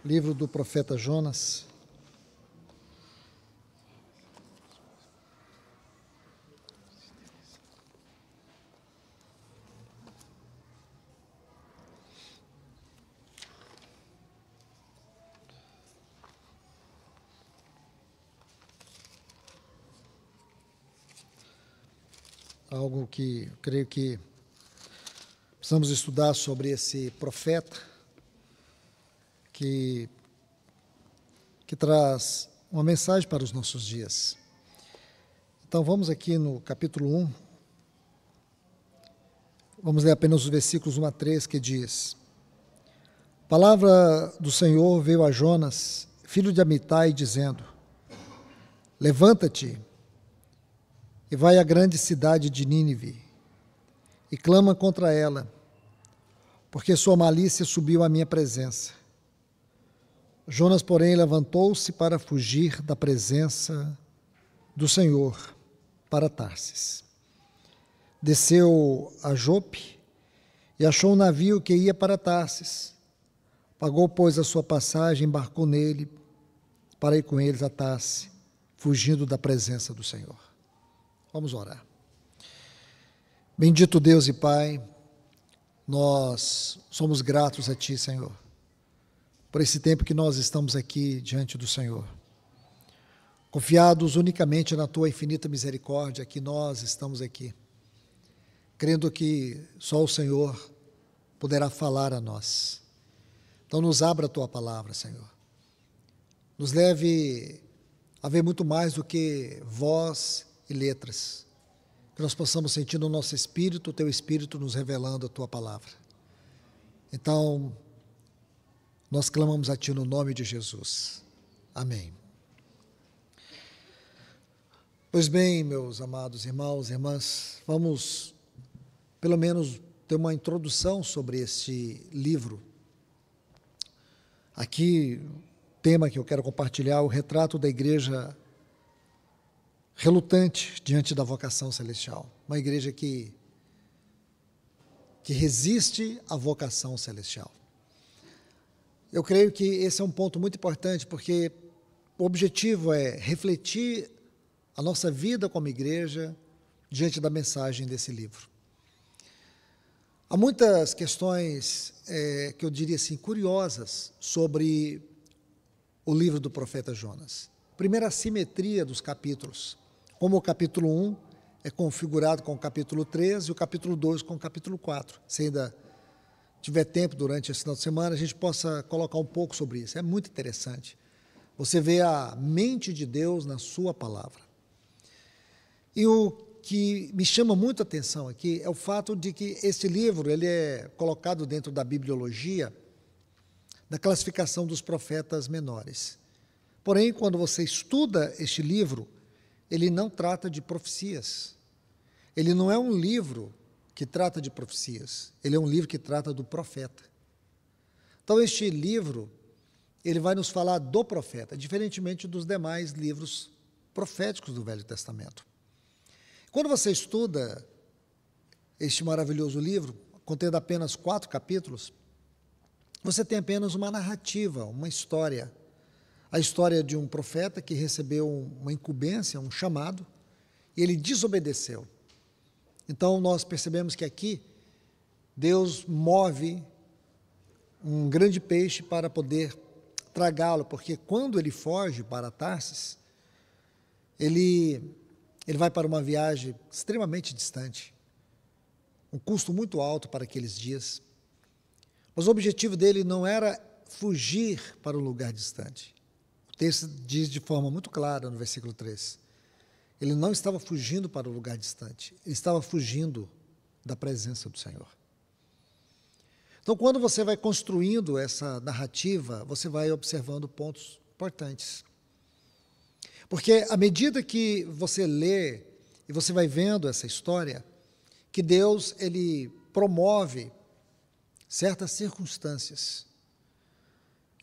Livro do profeta Jonas. Algo que eu creio que precisamos estudar sobre esse profeta que traz uma mensagem para os nossos dias. Então vamos aqui no capítulo 1, vamos ler apenas os versículos 1 a 3, que diz: A palavra do Senhor veio a Jonas, filho de Amitai, dizendo: Levanta-te e vai à grande cidade de Nínive, e clama contra ela, porque sua malícia subiu à minha presença. Jonas, porém, levantou-se para fugir da presença do Senhor para Tarsis. Desceu a Jope e achou um navio que ia para Tarsis. Pagou, pois, a sua passagem, embarcou nele para ir com eles a Tarsis, fugindo da presença do Senhor. Vamos orar. Bendito Deus e Pai, nós somos gratos a Ti, Senhor, por esse tempo que nós estamos aqui diante do Senhor. Confiados unicamente na Tua infinita misericórdia, que nós estamos aqui, crendo que só o Senhor poderá falar a nós. Então nos abra a Tua palavra, Senhor. Nos leve a ver muito mais do que voz e letras, que nós possamos sentir no nosso espírito, o Teu Espírito nos revelando a Tua palavra. Então, nós clamamos a Ti no nome de Jesus. Amém. Pois bem, meus amados irmãos e irmãs, vamos pelo menos ter uma introdução sobre este livro. Aqui, o tema que eu quero compartilhar é o retrato da igreja relutante diante da vocação celestial. Uma igreja que resiste à vocação celestial. Eu creio que esse é um ponto muito importante, porque o objetivo é refletir a nossa vida como igreja diante da mensagem desse livro. Há muitas questões que eu diria assim, curiosas sobre o livro do profeta Jonas. Primeiro, a simetria dos capítulos. Como o capítulo 1 é configurado com o capítulo 3 e o capítulo 2 com o capítulo 4. Se ainda tiver tempo durante esse final de semana, a gente possa colocar um pouco sobre isso. É muito interessante. Você vê a mente de Deus na sua palavra. E o que me chama muito a atenção aqui é o fato de que este livro ele é colocado dentro da bibliologia, da classificação dos profetas menores. Porém, quando você estuda este livro, ele não trata de profecias. Ele não é um livro que trata de profecias. Ele é um livro que trata do profeta. Então, este livro, ele vai nos falar do profeta, diferentemente dos demais livros proféticos do Velho Testamento. Quando você estuda este maravilhoso livro, contendo apenas 4 capítulos, você tem apenas uma narrativa, uma história. A história de um profeta que recebeu uma incumbência, um chamado, e ele desobedeceu. Então, nós percebemos que aqui, Deus move um grande peixe para poder tragá-lo, porque quando ele foge para Tarsis, ele vai para uma viagem extremamente distante, um custo muito alto para aqueles dias. Mas o objetivo dele não era fugir para um lugar distante. O texto diz de forma muito clara no versículo 3. Ele não estava fugindo para um lugar distante, ele estava fugindo da presença do Senhor. Então, quando você vai construindo essa narrativa, você vai observando pontos importantes. Porque à medida que você lê e você vai vendo essa história, que Deus ele promove certas circunstâncias.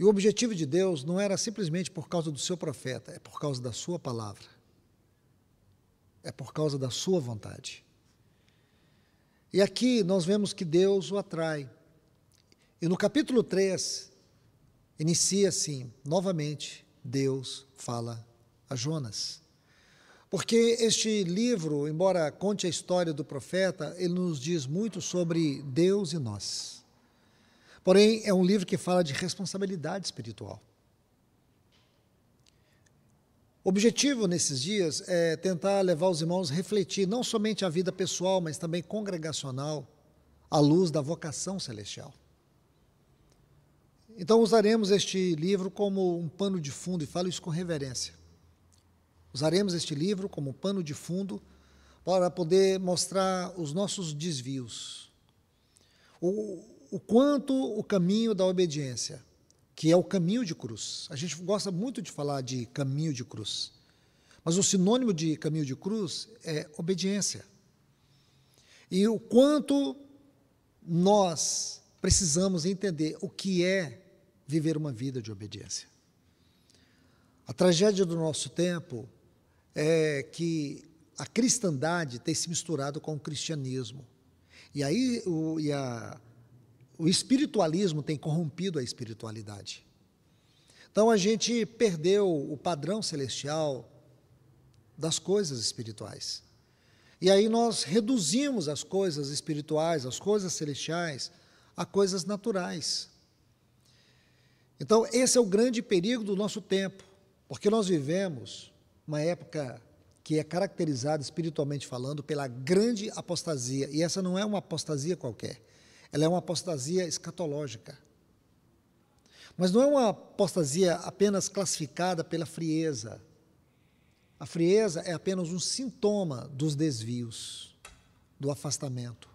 E o objetivo de Deus não era simplesmente por causa do seu profeta, é por causa da sua palavra. É por causa da sua vontade. E aqui nós vemos que Deus o atrai. E no capítulo 3, inicia assim, novamente, Deus fala a Jonas. Porque este livro, embora conte a história do profeta, ele nos diz muito sobre Deus e nós. Porém, é um livro que fala de responsabilidade espiritual. O objetivo nesses dias é tentar levar os irmãos a refletir não somente a vida pessoal, mas também congregacional, à luz da vocação celestial. Então, usaremos este livro como um pano de fundo, e falo isso com reverência. Usaremos este livro como pano de fundo para poder mostrar os nossos desvios. O quanto o caminho da obediência, que é o caminho de cruz. A gente gosta muito de falar de caminho de cruz. Mas o sinônimo de caminho de cruz é obediência. E o quanto nós precisamos entender o que é viver uma vida de obediência. A tragédia do nosso tempo é que a cristandade tem se misturado com o cristianismo. E aí o espiritualismo tem corrompido a espiritualidade. Então a gente perdeu o padrão celestial das coisas espirituais. E aí nós reduzimos as coisas espirituais, as coisas celestiais, a coisas naturais. Então esse é o grande perigo do nosso tempo, porque nós vivemos uma época que é caracterizada espiritualmente falando pela grande apostasia, e essa não é uma apostasia qualquer. Ela é uma apostasia escatológica. Mas não é uma apostasia apenas classificada pela frieza. A frieza é apenas um sintoma dos desvios, do afastamento.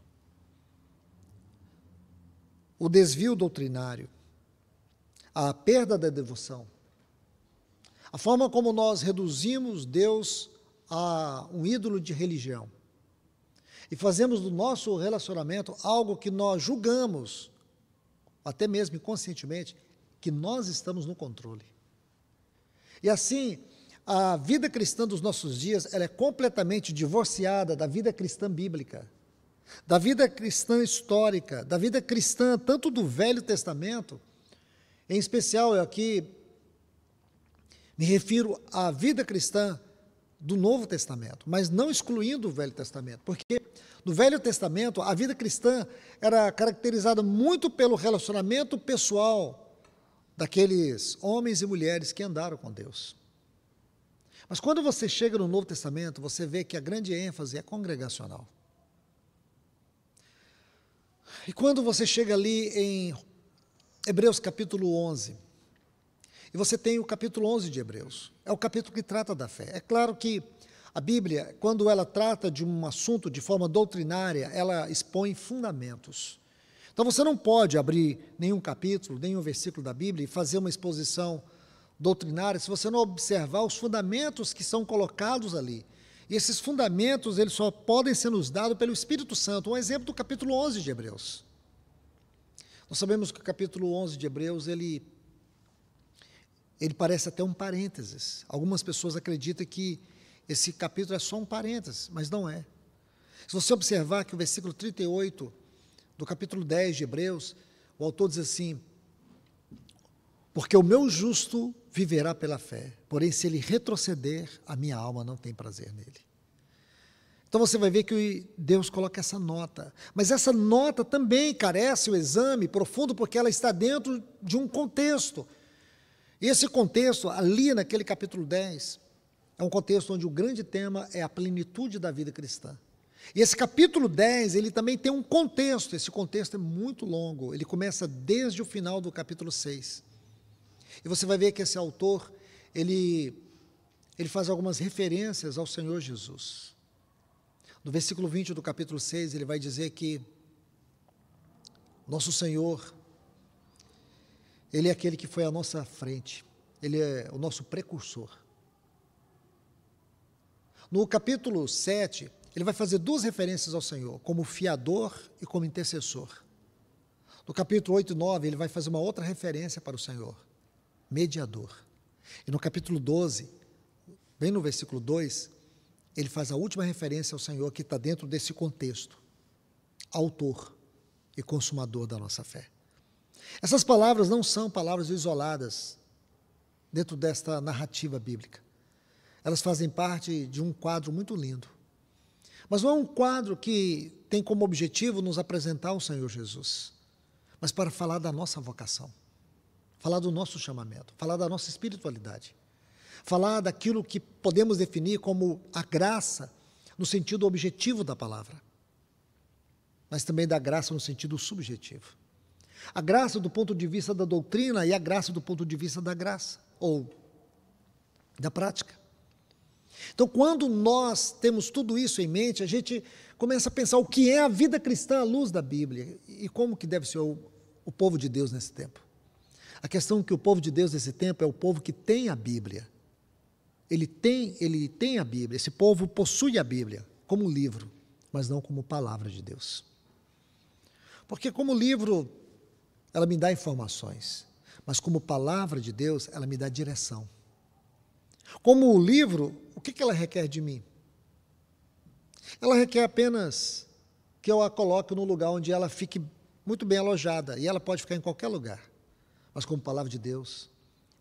O desvio doutrinário, a perda da devoção, a forma como nós reduzimos Deus a um ídolo de religião, e fazemos do nosso relacionamento algo que nós julgamos, até mesmo inconscientemente, que nós estamos no controle. E assim, a vida cristã dos nossos dias, ela é completamente divorciada da vida cristã bíblica, da vida cristã histórica, da vida cristã tanto do Velho Testamento, em especial eu aqui me refiro à vida cristã do Novo Testamento, mas não excluindo o Velho Testamento, porque no Velho Testamento a vida cristã era caracterizada muito pelo relacionamento pessoal daqueles homens e mulheres que andaram com Deus. Mas quando você chega no Novo Testamento, você vê que a grande ênfase é congregacional. E quando você chega ali em Hebreus capítulo 11, e você tem o capítulo 11 de Hebreus, é o capítulo que trata da fé. É claro que a Bíblia, quando ela trata de um assunto de forma doutrinária, ela expõe fundamentos. Então você não pode abrir nenhum capítulo, nenhum versículo da Bíblia e fazer uma exposição doutrinária se você não observar os fundamentos que são colocados ali. E esses fundamentos, eles só podem ser nos dados pelo Espírito Santo. Um exemplo do capítulo 11 de Hebreus. Nós sabemos que o capítulo 11 de Hebreus, ele parece até um parênteses. Algumas pessoas acreditam que esse capítulo é só um parênteses, mas não é. Se você observar que o versículo 38 do capítulo 10 de Hebreus, o autor diz assim: porque o meu justo viverá pela fé, porém se ele retroceder, a minha alma não tem prazer nele. Então você vai ver que Deus coloca essa nota, mas essa nota também carece o exame profundo, porque ela está dentro de um contexto. E esse contexto, ali naquele capítulo 10, é um contexto onde o grande tema é a plenitude da vida cristã. E esse capítulo 10, ele também tem um contexto, esse contexto é muito longo, ele começa desde o final do capítulo 6. E você vai ver que esse autor, ele faz algumas referências ao Senhor Jesus. No versículo 20 do capítulo 6, ele vai dizer que nosso Senhor, Ele é aquele que foi à nossa frente, Ele é o nosso precursor. No capítulo 7, ele vai fazer duas referências ao Senhor, como fiador e como intercessor. No capítulo 8 e 9, ele vai fazer uma outra referência para o Senhor, mediador. E no capítulo 12, bem no versículo 2, ele faz a última referência ao Senhor que está dentro desse contexto, autor e consumador da nossa fé. Essas palavras não são palavras isoladas dentro desta narrativa bíblica. Elas fazem parte de um quadro muito lindo. Mas não é um quadro que tem como objetivo nos apresentar o Senhor Jesus, mas para falar da nossa vocação, falar do nosso chamamento, falar da nossa espiritualidade, falar daquilo que podemos definir como a graça no sentido objetivo da palavra, mas também da graça no sentido subjetivo. A graça do ponto de vista da doutrina e a graça do ponto de vista da graça, ou da prática. Então, quando nós temos tudo isso em mente, a gente começa a pensar o que é a vida cristã à luz da Bíblia e como que deve ser o povo de Deus nesse tempo. A questão é que o povo de Deus nesse tempo é o povo que tem a Bíblia. Ele tem a Bíblia, esse povo possui a Bíblia como livro, mas não como palavra de Deus. Porque como livro, ela me dá informações, mas como palavra de Deus, ela me dá direção. Como o livro, o que ela requer de mim? Ela requer apenas que eu a coloque num lugar onde ela fique muito bem alojada, e ela pode ficar em qualquer lugar. Mas como palavra de Deus,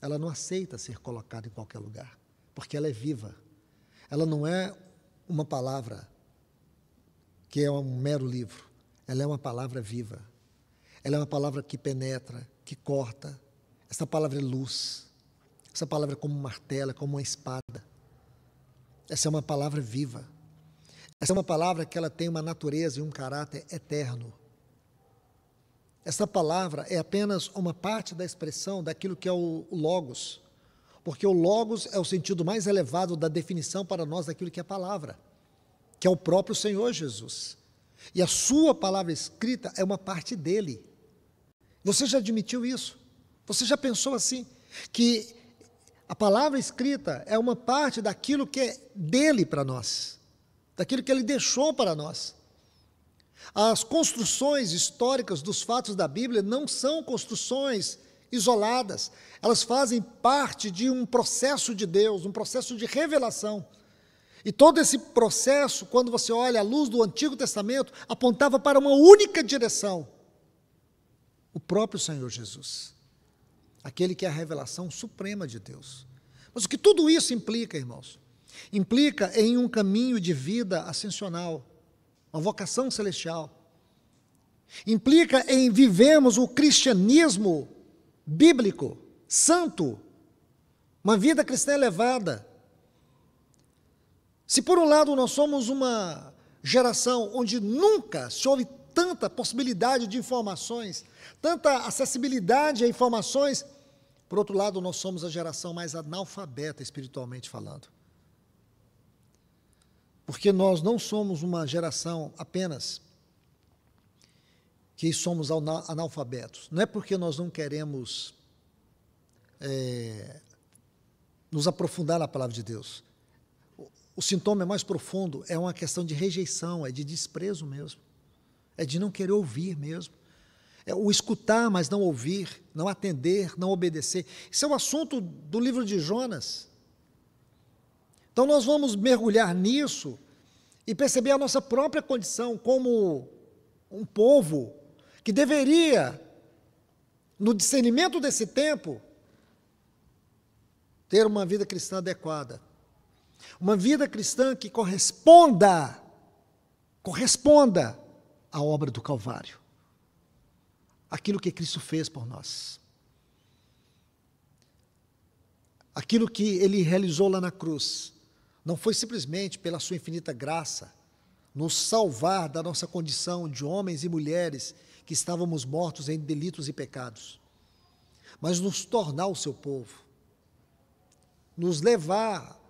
ela não aceita ser colocada em qualquer lugar, porque ela é viva. Ela não é uma palavra que é um mero livro, ela é uma palavra viva. Ela é uma palavra que penetra, que corta. Essa palavra é luz. Essa palavra é como um martelo, é como uma espada. Essa é uma palavra viva. Essa é uma palavra que ela tem uma natureza e um caráter eterno. Essa palavra é apenas uma parte da expressão daquilo que é o logos, porque o logos é o sentido mais elevado da definição para nós daquilo que é palavra, que é o próprio Senhor Jesus. E a sua palavra escrita é uma parte dele. Você já admitiu isso? Você já pensou assim? Que a palavra escrita é uma parte daquilo que é dele para nós, daquilo que ele deixou para nós. As construções históricas dos fatos da Bíblia não são construções isoladas, elas fazem parte de um processo de Deus, um processo de revelação. E todo esse processo, quando você olha à luz do Antigo Testamento, apontava para uma única direção: o próprio Senhor Jesus, aquele que é a revelação suprema de Deus. Mas o que tudo isso implica, irmãos? Implica em um caminho de vida ascensional, uma vocação celestial. Implica em vivermos o cristianismo bíblico, santo, uma vida cristã elevada. Se por um lado nós somos uma geração onde nunca se houve tanta possibilidade de informações, tanta acessibilidade a informações, por outro lado nós somos a geração mais analfabeta espiritualmente falando. Porque nós não somos uma geração apenas que somos analfabetos. Não é porque nós não queremos nos aprofundar na palavra de Deus. O sintoma é mais profundo, é uma questão de rejeição, é de desprezo mesmo. É de não querer ouvir mesmo. É o escutar, mas não ouvir, não atender, não obedecer. Isso é o assunto do livro de Jonas. Então nós vamos mergulhar nisso e perceber a nossa própria condição como um povo que deveria, no discernimento desse tempo, ter uma vida cristã adequada. Uma vida cristã que corresponda à obra do Calvário. Aquilo que Cristo fez por nós. Aquilo que Ele realizou lá na cruz. Não foi simplesmente pela sua infinita graça, nos salvar da nossa condição de homens e mulheres que estávamos mortos em delitos e pecados, mas nos tornar o seu povo, nos levar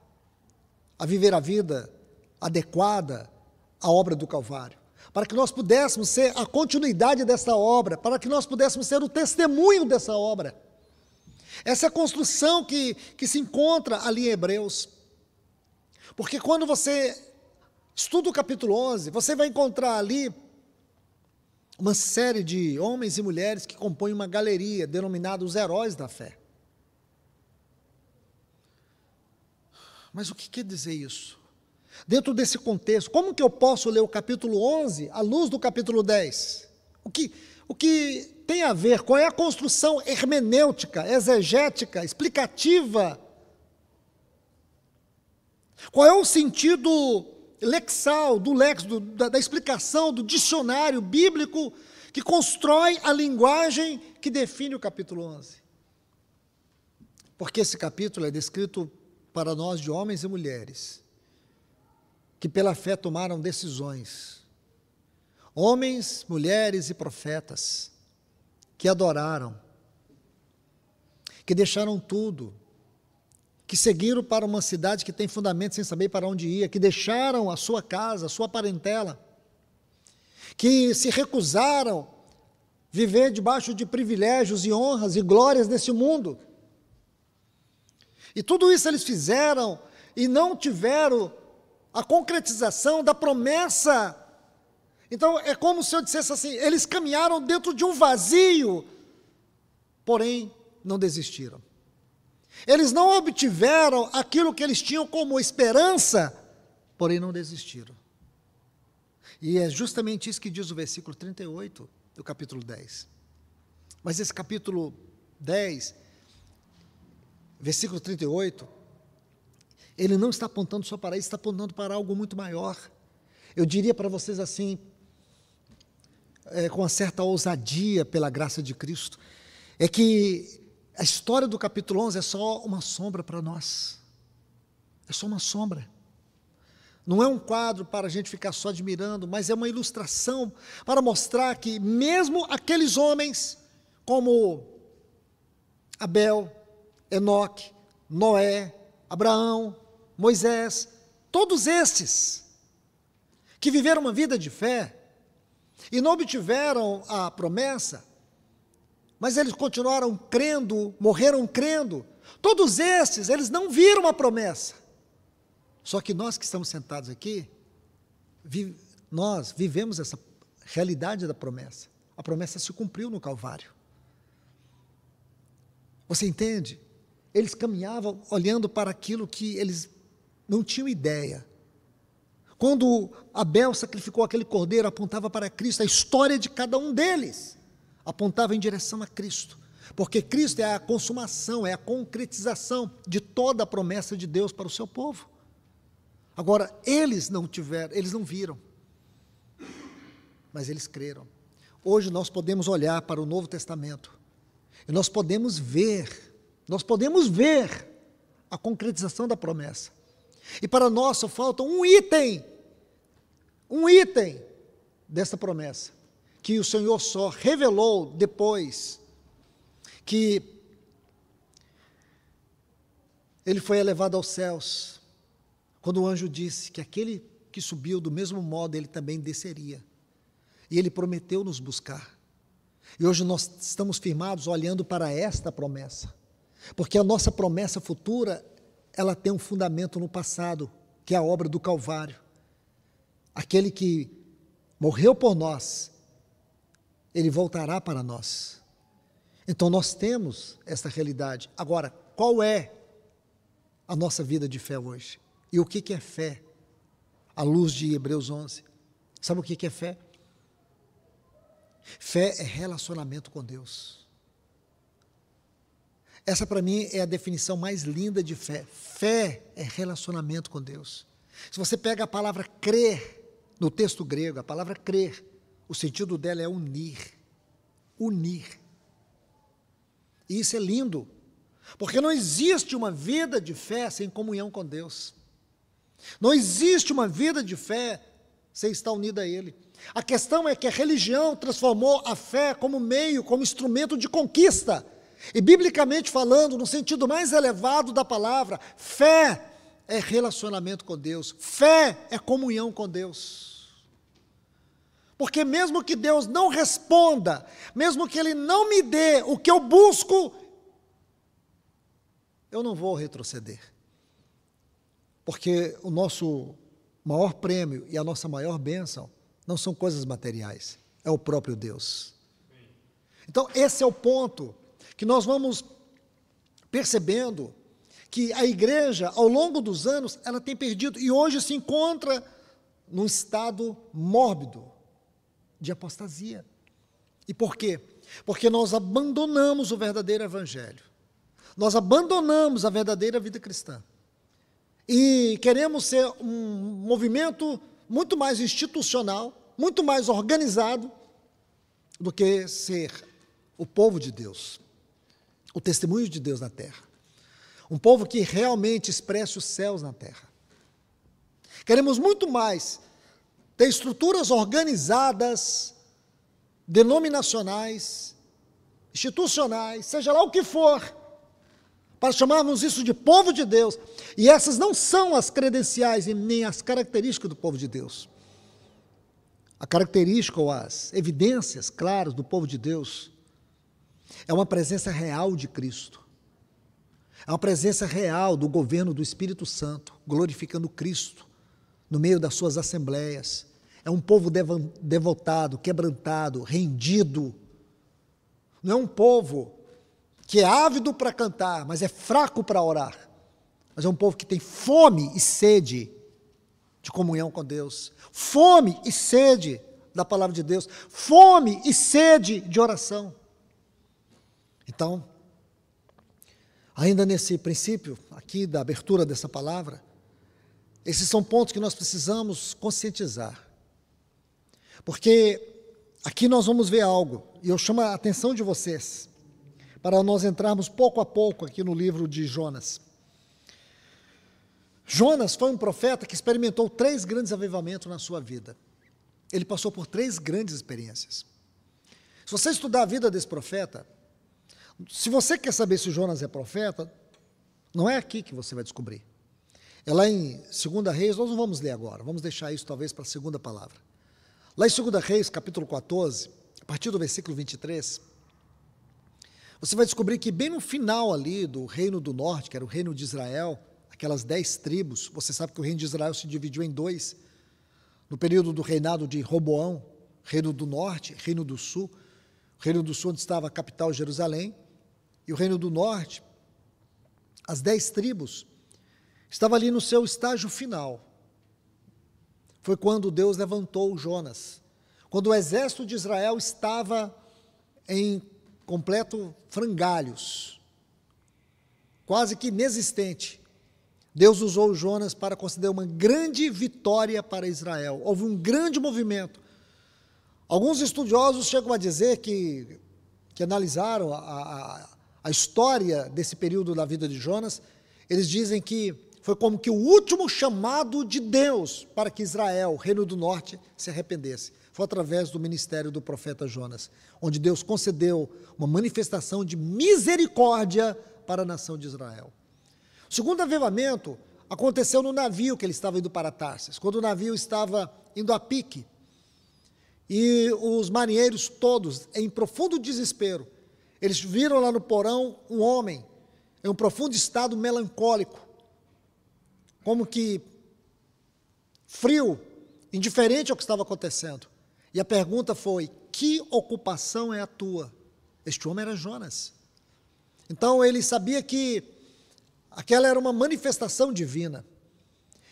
a viver a vida adequada à obra do Calvário, para que nós pudéssemos ser a continuidade dessa obra, para que nós pudéssemos ser o testemunho dessa obra. Essa é a construção que se encontra ali em Hebreus. Porque quando você estuda o capítulo 11, você vai encontrar ali uma série de homens e mulheres que compõem uma galeria denominada os heróis da fé. Mas o que quer dizer isso? Dentro desse contexto, como que eu posso ler o capítulo 11 à luz do capítulo 10? o que tem a ver, qual é a construção hermenêutica, exegética, explicativa, qual é o sentido lexal, do lex, da explicação, do dicionário bíblico que constrói a linguagem que define o capítulo 11. Porque esse capítulo é descrito para nós de homens e mulheres que pela fé tomaram decisões. Homens, mulheres e profetas que adoraram, que deixaram tudo, que seguiram para uma cidade que tem fundamento sem saber para onde ia, que deixaram a sua casa, a sua parentela, que se recusaram a viver debaixo de privilégios e honras e glórias desse mundo. E tudo isso eles fizeram e não tiveram a concretização da promessa. Então é como se eu dissesse assim, eles caminharam dentro de um vazio, porém não desistiram. Eles não obtiveram aquilo que eles tinham como esperança, porém não desistiram. E é justamente isso que diz o versículo 38 do capítulo 10. Mas esse capítulo 10, versículo 38, ele não está apontando só para isso, está apontando para algo muito maior. Eu diria para vocês assim, com uma certa ousadia pela graça de Cristo, é que a história do capítulo 11 é só uma sombra para nós. É só uma sombra. Não é um quadro para a gente ficar só admirando, mas é uma ilustração para mostrar que mesmo aqueles homens como Abel, Enoque, Noé, Abraão, Moisés, todos esses que viveram uma vida de fé e não obtiveram a promessa, mas eles continuaram crendo, morreram crendo. Todos esses, eles não viram a promessa. Só que nós que estamos sentados aqui, nós vivemos essa realidade da promessa. A promessa se cumpriu no Calvário. Você entende? Eles caminhavam olhando para aquilo que eles não tinham ideia. Quando Abel sacrificou aquele cordeiro, apontava para Cristo, a história de cada um deles apontava em direção a Cristo, porque Cristo é a consumação, é a concretização de toda a promessa de Deus para o seu povo. Agora, eles não viram, mas eles creram. Hoje nós podemos olhar para o Novo Testamento e nós podemos ver a concretização da promessa. E para nós só falta um item dessa promessa, que o Senhor só revelou depois que ele foi elevado aos céus, quando o anjo disse que aquele que subiu do mesmo modo ele também desceria, e ele prometeu nos buscar. E hoje nós estamos firmados olhando para esta promessa, porque a nossa promessa futura, ela tem um fundamento no passado, que é a obra do Calvário. Aquele que morreu por nós, ele voltará para nós. Então nós temos essa realidade. Agora, qual é a nossa vida de fé hoje? E o que é fé? À luz de Hebreus 11. Sabe o que é fé? Fé é relacionamento com Deus. Essa para mim é a definição mais linda de fé. Fé é relacionamento com Deus. Se você pega a palavra crer, no texto grego, a palavra crer, o sentido dela é unir. Unir. E isso é lindo, porque não existe uma vida de fé sem comunhão com Deus. Não existe uma vida de fé sem estar unida a Ele. A questão é que a religião transformou a fé como meio, como instrumento de conquista. E biblicamente falando, no sentido mais elevado da palavra, fé é relacionamento com Deus. Fé é comunhão com Deus. Porque mesmo que Deus não responda, mesmo que Ele não me dê o que eu busco, eu não vou retroceder. Porque o nosso maior prêmio e a nossa maior bênção não são coisas materiais, é o próprio Deus. Então, esse é o ponto que nós vamos percebendo que a igreja, ao longo dos anos, ela tem perdido, e hoje se encontra num estado mórbido de apostasia. E por quê? Porque nós abandonamos o verdadeiro evangelho. Nós abandonamos a verdadeira vida cristã. E queremos ser um movimento muito mais institucional, muito mais organizado, do que ser o povo de Deus, o testemunho de Deus na terra. Um povo que realmente expresse os céus na terra. Queremos muito mais ter estruturas organizadas, denominacionais, institucionais, seja lá o que for, para chamarmos isso de povo de Deus. E essas não são as credenciais e nem as características do povo de Deus. A característica ou as evidências claras do povo de Deus é uma presença real de Cristo. É uma presença real do governo do Espírito Santo, glorificando Cristo no meio das suas assembleias. É um povo devotado, quebrantado, rendido. Não é um povo que é ávido para cantar, mas é fraco para orar. Mas é um povo que tem fome e sede de comunhão com Deus, fome e sede da palavra de Deus, fome e sede de oração. Então, ainda nesse princípio aqui da abertura dessa palavra, esses são pontos que nós precisamos conscientizar. Porque aqui nós vamos ver algo, e eu chamo a atenção de vocês, para nós entrarmos pouco a pouco aqui no livro de Jonas. Jonas foi um profeta que experimentou 3 grandes avivamentos na sua vida. Ele passou por 3 grandes experiências. Se você estudar a vida desse profeta, se você quer saber se Jonas é profeta, não é aqui que você vai descobrir. É lá em 2 Reis, nós não vamos ler agora, vamos deixar isso talvez para a segunda palavra. Lá em 2 Reis, capítulo 14, a partir do versículo 23, você vai descobrir que bem no final ali do reino do norte, que era o reino de Israel, aquelas 10 tribos, você sabe que o reino de Israel se dividiu em 2, no período do reinado de Roboão, reino do norte, reino do sul onde estava a capital Jerusalém, e o reino do norte, as 10 tribos, estava ali no seu estágio final. Foi quando Deus levantou Jonas, quando o exército de Israel estava em completo frangalhos, quase que inexistente. Deus usou Jonas para conceder uma grande vitória para Israel. Houve um grande movimento. Alguns estudiosos chegam a dizer que analisaram a história desse período da vida de Jonas, eles dizem que foi como que o último chamado de Deus para que Israel, o reino do norte, se arrependesse. Foi através do ministério do profeta Jonas, onde Deus concedeu uma manifestação de misericórdia para a nação de Israel. O segundo avivamento aconteceu no navio que ele estava indo para Tarsis, quando o navio estava indo a pique, e os marinheiros todos, em profundo desespero, eles viram lá no porão um homem, em um profundo estado melancólico, como que frio, indiferente ao que estava acontecendo. E a pergunta foi: que ocupação é a tua? Este homem era Jonas. Então ele sabia que aquela era uma manifestação divina.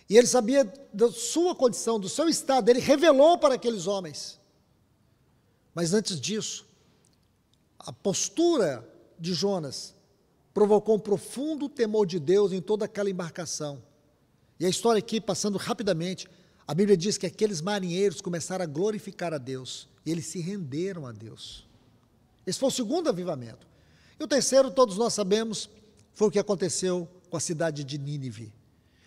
E ele sabia da sua condição, do seu estado, ele revelou para aqueles homens. Mas antes disso, a postura de Jonas provocou um profundo temor de Deus em toda aquela embarcação. E a história aqui, passando rapidamente, a Bíblia diz que aqueles marinheiros começaram a glorificar a Deus, e eles se renderam a Deus. Esse foi o segundo avivamento. E o terceiro, todos nós sabemos, foi o que aconteceu com a cidade de Nínive.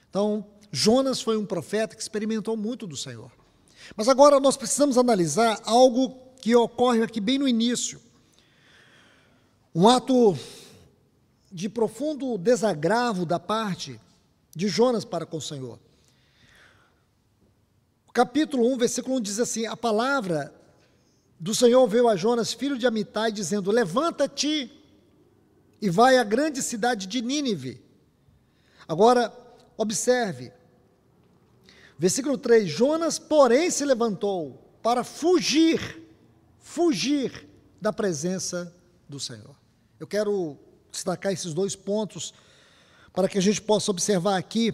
Então, Jonas foi um profeta que experimentou muito do Senhor. Mas agora nós precisamos analisar algo que ocorre aqui bem no início. Um ato de profundo desagravo da parte de Jonas para com o Senhor. O capítulo 1, versículo 1 diz assim: a palavra do Senhor veio a Jonas, filho de Amitai, dizendo: levanta-te e vai à grande cidade de Nínive. Agora, observe, versículo 3, Jonas, porém, se levantou para fugir da presença do Senhor. Eu quero destacar esses 2 pontos para que a gente possa observar aqui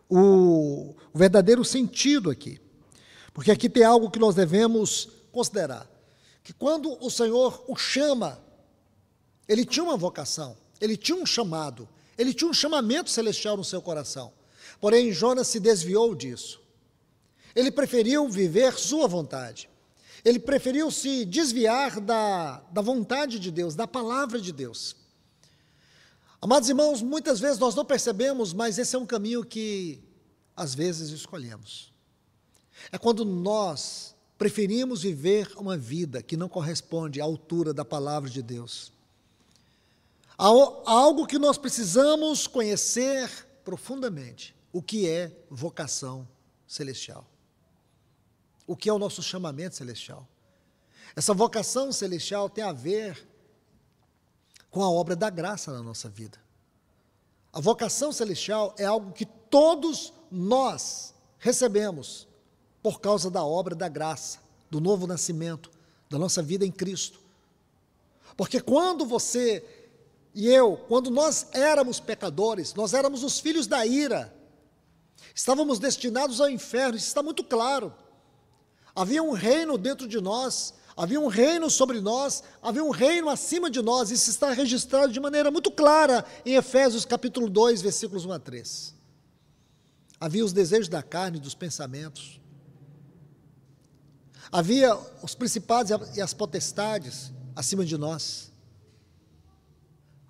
o verdadeiro sentido aqui. Porque aqui tem algo que nós devemos considerar. que quando o Senhor o chama, ele tinha uma vocação, ele tinha um chamado, ele tinha um chamamento celestial no seu coração. Porém, Jonas se desviou disso. Ele preferiu viver sua vontade. Ele preferiu se desviar da vontade de Deus, da palavra de Deus. Amados irmãos, muitas vezes nós não percebemos, mas esse é um caminho que às vezes escolhemos. É quando nós preferimos viver uma vida que não corresponde à altura da palavra de Deus. Há algo que nós precisamos conhecer profundamente, o que é vocação celestial. O que é o nosso chamamento celestial. Essa vocação celestial tem a ver com a obra da graça na nossa vida. A vocação celestial é algo que todos nós recebemos por causa da obra da graça, do novo nascimento, da nossa vida em Cristo. Porque quando você e eu, quando nós éramos pecadores, nós éramos os filhos da ira, estávamos destinados ao inferno, isso está muito claro. Havia um reino dentro de nós, havia um reino sobre nós, havia um reino acima de nós, isso está registrado de maneira muito clara em Efésios capítulo 2, versículos 1 a 3. Havia os desejos da carne e dos pensamentos, havia os principados e as potestades acima de nós,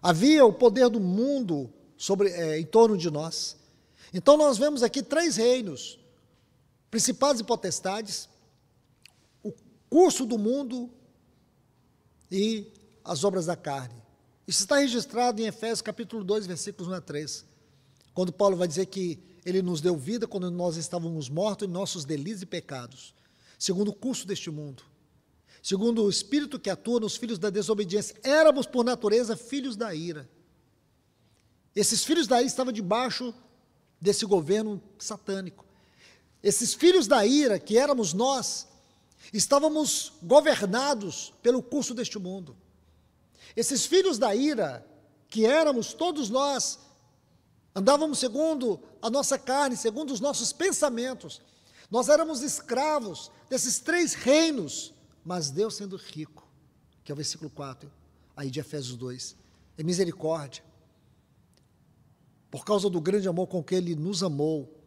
havia o poder do mundo em torno de nós. Então nós vemos aqui 3 reinos, principados e potestades, o curso do mundo e as obras da carne. Isso está registrado em Efésios capítulo 2, versículos 1 a 3, quando Paulo vai dizer que ele nos deu vida quando nós estávamos mortos em nossos delitos e pecados, segundo o curso deste mundo, segundo o Espírito que atua nos filhos da desobediência. Éramos, por natureza, filhos da ira. Esses filhos da ira estavam debaixo desse governo satânico. Esses filhos da ira, que éramos nós, estávamos governados pelo curso deste mundo. Esses filhos da ira, que éramos todos nós, andávamos segundo a nossa carne, segundo os nossos pensamentos. Nós éramos escravos desses 3 reinos, mas Deus sendo rico, que é o versículo 4, aí de Efésios 2, é misericórdia. Por causa do grande amor com que Ele nos amou,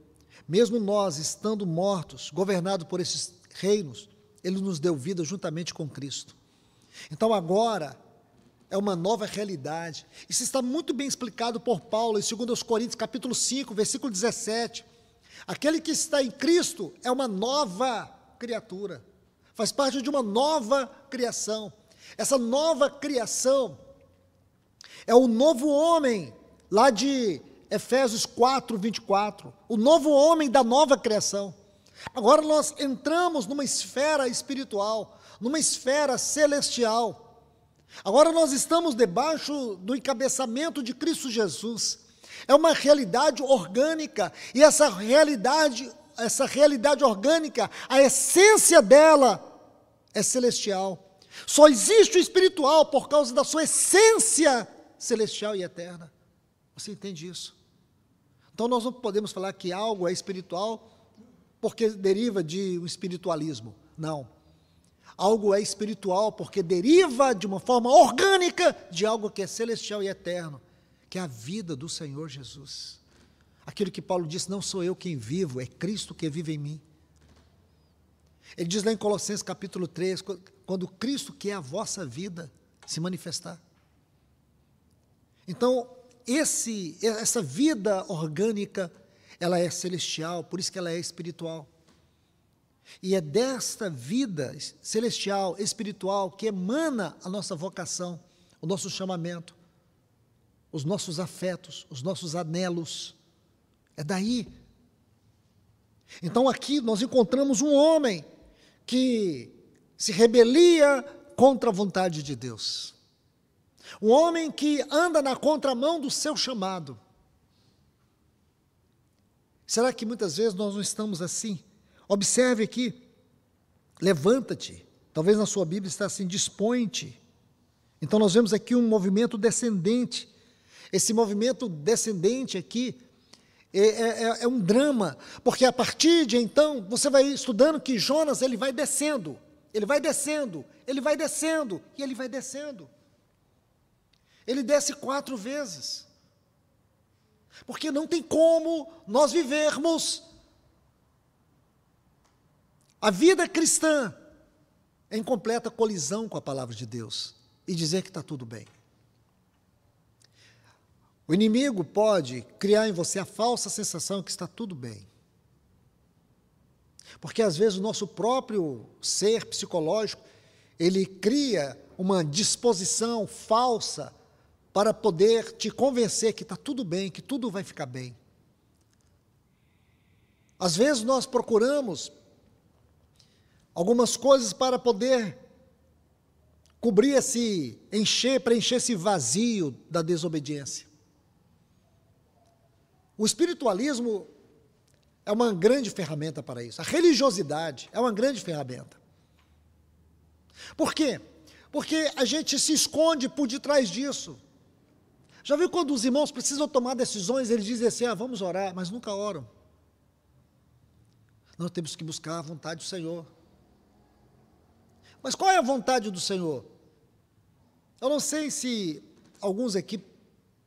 mesmo nós estando mortos, governados por esses reinos, Ele nos deu vida juntamente com Cristo. Então agora é uma nova realidade. Isso está muito bem explicado por Paulo em 2 Coríntios capítulo 5, versículo 17. Aquele que está em Cristo é uma nova criatura, faz parte de uma nova criação. Essa nova criação é o novo homem, lá de Efésios 4, 24, o novo homem da nova criação. Agora nós entramos numa esfera espiritual, numa esfera celestial. Agora nós estamos debaixo do encabeçamento de Cristo Jesus. É uma realidade orgânica, e essa realidade orgânica, a essência dela é celestial. Só existe o espiritual por causa da sua essência celestial e eterna. Você entende isso? Então nós não podemos falar que algo é espiritual porque deriva de um espiritualismo. Não. Algo é espiritual porque deriva de uma forma orgânica de algo que é celestial e eterno, que é a vida do Senhor Jesus. Aquilo que Paulo disse, não sou eu quem vivo, é Cristo que vive em mim. Ele diz lá em Colossenses capítulo 3, quando Cristo, que é a vossa vida, se manifestar. Então, essa vida orgânica, ela é celestial, por isso que ela é espiritual. E é desta vida celestial, espiritual, que emana a nossa vocação, o nosso chamamento, os nossos afetos, os nossos anelos. É daí. Então aqui nós encontramos um homem que se rebelia contra a vontade de Deus. Um homem que anda na contramão do seu chamado. Será que muitas vezes nós não estamos assim? Observe aqui, levanta-te. Talvez na sua Bíblia está assim, dispõe-te. Então nós vemos aqui um movimento descendente. Esse movimento descendente aqui é um drama, porque a partir de então, você vai estudando que Jonas ele vai descendo, ele vai descendo, ele vai descendo, e ele vai descendo. Ele desce 4 vezes. Porque não tem como nós vivermos a vida cristã em completa colisão com a palavra de Deus e dizer que está tudo bem. O inimigo pode criar em você a falsa sensação que está tudo bem. Porque às vezes o nosso próprio ser psicológico, ele cria uma disposição falsa para poder te convencer que está tudo bem, que tudo vai ficar bem. Às vezes nós procuramos algumas coisas para poder cobrir preencher esse vazio da desobediência. O espiritualismo é uma grande ferramenta para isso. A religiosidade é uma grande ferramenta. Por quê? Porque a gente se esconde por detrás disso. Já viu quando os irmãos precisam tomar decisões, eles dizem assim, vamos orar, mas nunca oram. Nós temos que buscar a vontade do Senhor. Mas qual é a vontade do Senhor? Eu não sei se alguns aqui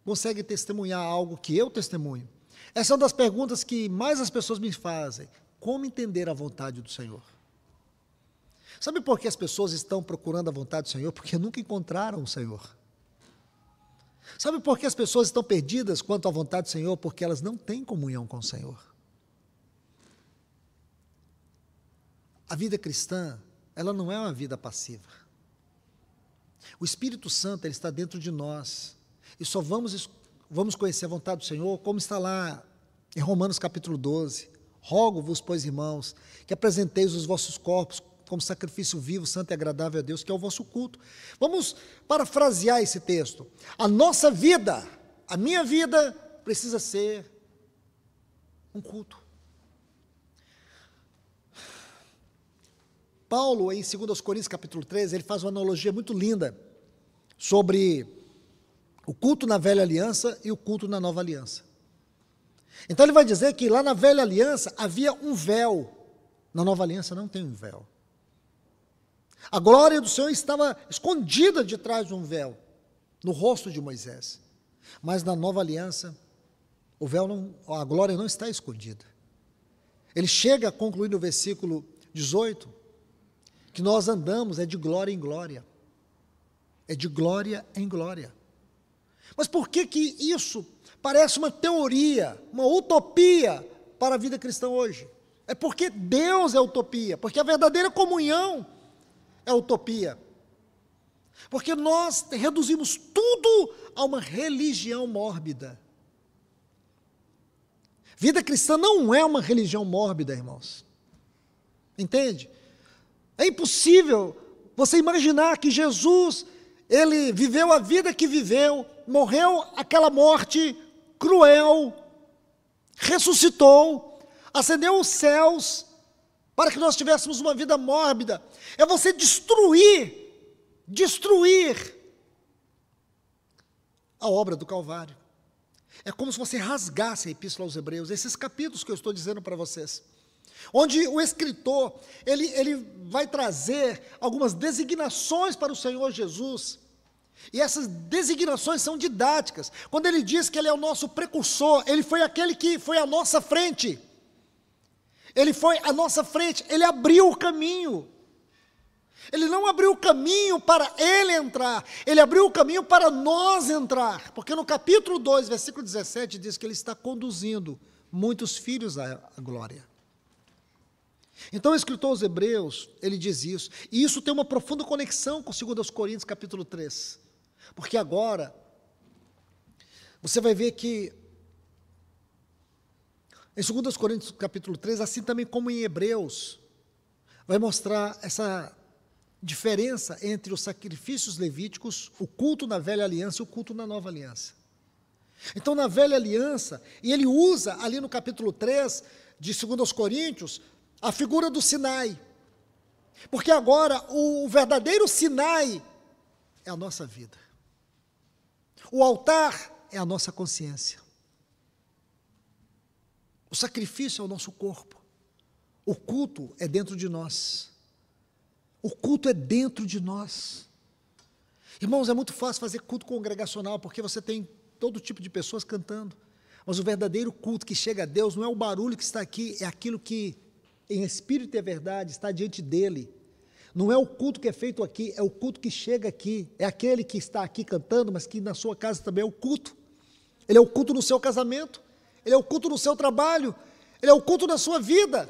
conseguem testemunhar algo que eu testemunho. Essa é uma das perguntas que mais as pessoas me fazem. Como entender a vontade do Senhor? Sabe por que as pessoas estão procurando a vontade do Senhor? Porque nunca encontraram o Senhor. Sabe por que as pessoas estão perdidas quanto à vontade do Senhor? Porque elas não têm comunhão com o Senhor. A vida cristã, ela não é uma vida passiva. O Espírito Santo, ele está dentro de nós. E só vamos conhecer a vontade do Senhor, como está lá em Romanos capítulo 12. Rogo-vos, pois, irmãos, que apresenteis os vossos corpos como sacrifício vivo, santo e agradável a Deus, que é o vosso culto. Vamos parafrasear esse texto. A nossa vida, a minha vida, precisa ser um culto. Paulo, em 2 Coríntios capítulo 13, ele faz uma analogia muito linda sobre o culto na velha aliança e o culto na nova aliança. Então ele vai dizer que lá na velha aliança havia um véu, na nova aliança não tem um véu. A glória do Senhor estava escondida de trás de um véu, no rosto de Moisés. Mas na nova aliança, a glória não está escondida. Ele chega a concluir no versículo 18, que nós andamos de glória em glória. É de glória em glória. Mas por que isso parece uma teoria, uma utopia para a vida cristã hoje? É porque Deus é utopia, porque a verdadeira comunhão é utopia. Porque nós reduzimos tudo a uma religião mórbida. Vida cristã não é uma religião mórbida, irmãos. Entende? É impossível você imaginar que Jesus, ele viveu a vida que viveu, morreu aquela morte cruel, ressuscitou, ascendeu aos céus, para que nós tivéssemos uma vida mórbida. É você destruir a obra do Calvário. É como se você rasgasse a Epístola aos Hebreus, esses capítulos que eu estou dizendo para vocês, onde o escritor, ele vai trazer algumas designações para o Senhor Jesus, e essas designações são didáticas. Quando ele diz que ele é o nosso precursor, ele foi aquele que foi à nossa frente, ele abriu o caminho. Ele não abriu o caminho para ele entrar, ele abriu o caminho para nós entrar, porque no capítulo 2, versículo 17, diz que ele está conduzindo muitos filhos à glória. Então o escritor aos Hebreus, ele diz isso, e isso tem uma profunda conexão com 2 Coríntios capítulo 3, porque agora, você vai ver que, em 2 Coríntios capítulo 3, assim também como em Hebreus, vai mostrar essa diferença entre os sacrifícios levíticos, o culto na velha aliança e o culto na nova aliança. Então, na velha aliança, e ele usa ali no capítulo 3 de 2 Coríntios, a figura do Sinai. Porque agora o verdadeiro Sinai é a nossa vida. O altar é a nossa consciência. O sacrifício é o nosso corpo. O culto é dentro de nós. O culto é dentro de nós. Irmãos, é muito fácil fazer culto congregacional, porque você tem todo tipo de pessoas cantando. Mas o verdadeiro culto que chega a Deus não é o barulho que está aqui, é aquilo que, em espírito e verdade, está diante dele. Não é o culto que é feito aqui, é o culto que chega aqui. É aquele que está aqui cantando, mas que na sua casa também é o culto. Ele é o culto no seu casamento, ele é o culto no seu trabalho, ele é o culto na sua vida.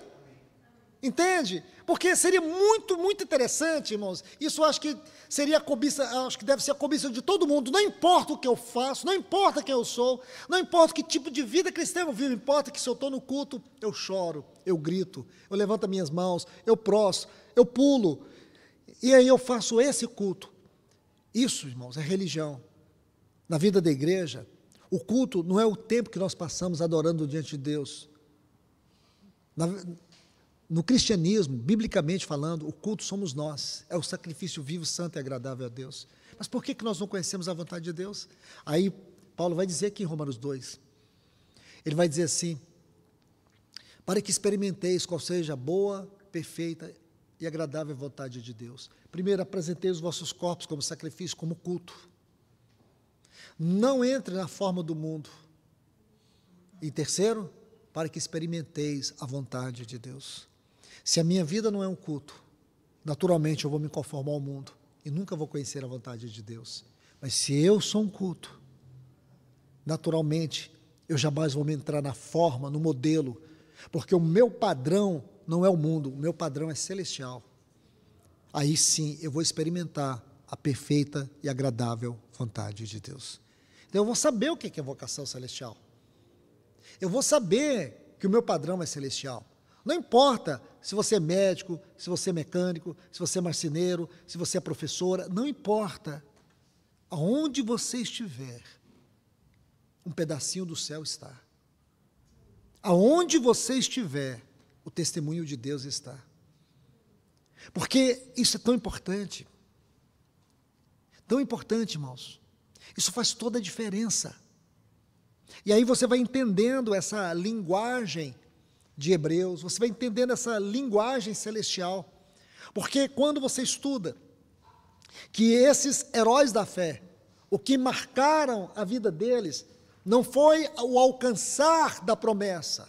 Entende? Porque seria muito, muito interessante, irmãos. Isso eu acho que seria a cobiça, acho que deve ser a cobiça de todo mundo. Não importa o que eu faço, não importa quem eu sou, não importa que tipo de vida cristã eu vivo, importa que se eu estou no culto, eu choro, eu grito, eu levanto as minhas mãos, eu prostro, eu pulo. E aí eu faço esse culto. Isso, irmãos, é religião. Na vida da igreja, o culto não é o tempo que nós passamos adorando diante de Deus. No cristianismo, biblicamente falando, o culto somos nós, é o sacrifício vivo, santo e agradável a Deus. Mas por que nós não conhecemos a vontade de Deus? Aí Paulo vai dizer aqui em Romanos 2, ele vai dizer assim, para que experimenteis qual seja a boa, perfeita e agradável vontade de Deus. Primeiro, apresentei os vossos corpos como sacrifício, como culto. Não entre na forma do mundo. E terceiro, para que experimenteis a vontade de Deus. Se a minha vida não é um culto, naturalmente eu vou me conformar ao mundo e nunca vou conhecer a vontade de Deus. Mas se eu sou um culto, naturalmente eu jamais vou me entrar na forma, no modelo, porque o meu padrão não é o mundo, o meu padrão é celestial. Aí sim eu vou experimentar a perfeita e agradável vontade de Deus. Então eu vou saber o que é vocação celestial. Eu vou saber que o meu padrão é celestial. Não importa se você é médico, se você é mecânico, se você é marceneiro, se você é professora, não importa. Aonde você estiver, um pedacinho do céu está. Aonde você estiver, o testemunho de Deus está. Porque isso é tão importante. Tão importante, irmãos. Isso faz toda a diferença. E aí você vai entendendo essa linguagem de Hebreus, você vai entendendo essa linguagem celestial, porque quando você estuda que esses heróis da fé, o que marcaram a vida deles, não foi o alcançar da promessa,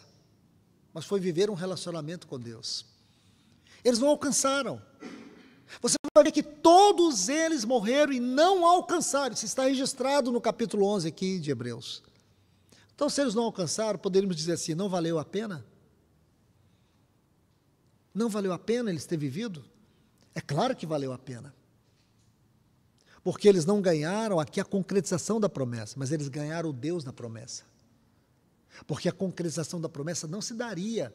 mas foi viver um relacionamento com Deus. Eles não alcançaram. Você vai ver que todos eles morreram e não alcançaram. Isso está registrado no capítulo 11 aqui de Hebreus. Então, se eles não alcançaram, poderíamos dizer assim, não valeu a pena? Não valeu a pena eles terem vivido? É claro que valeu a pena. Porque eles não ganharam aqui a concretização da promessa, mas eles ganharam o Deus da promessa. Porque a concretização da promessa não se daria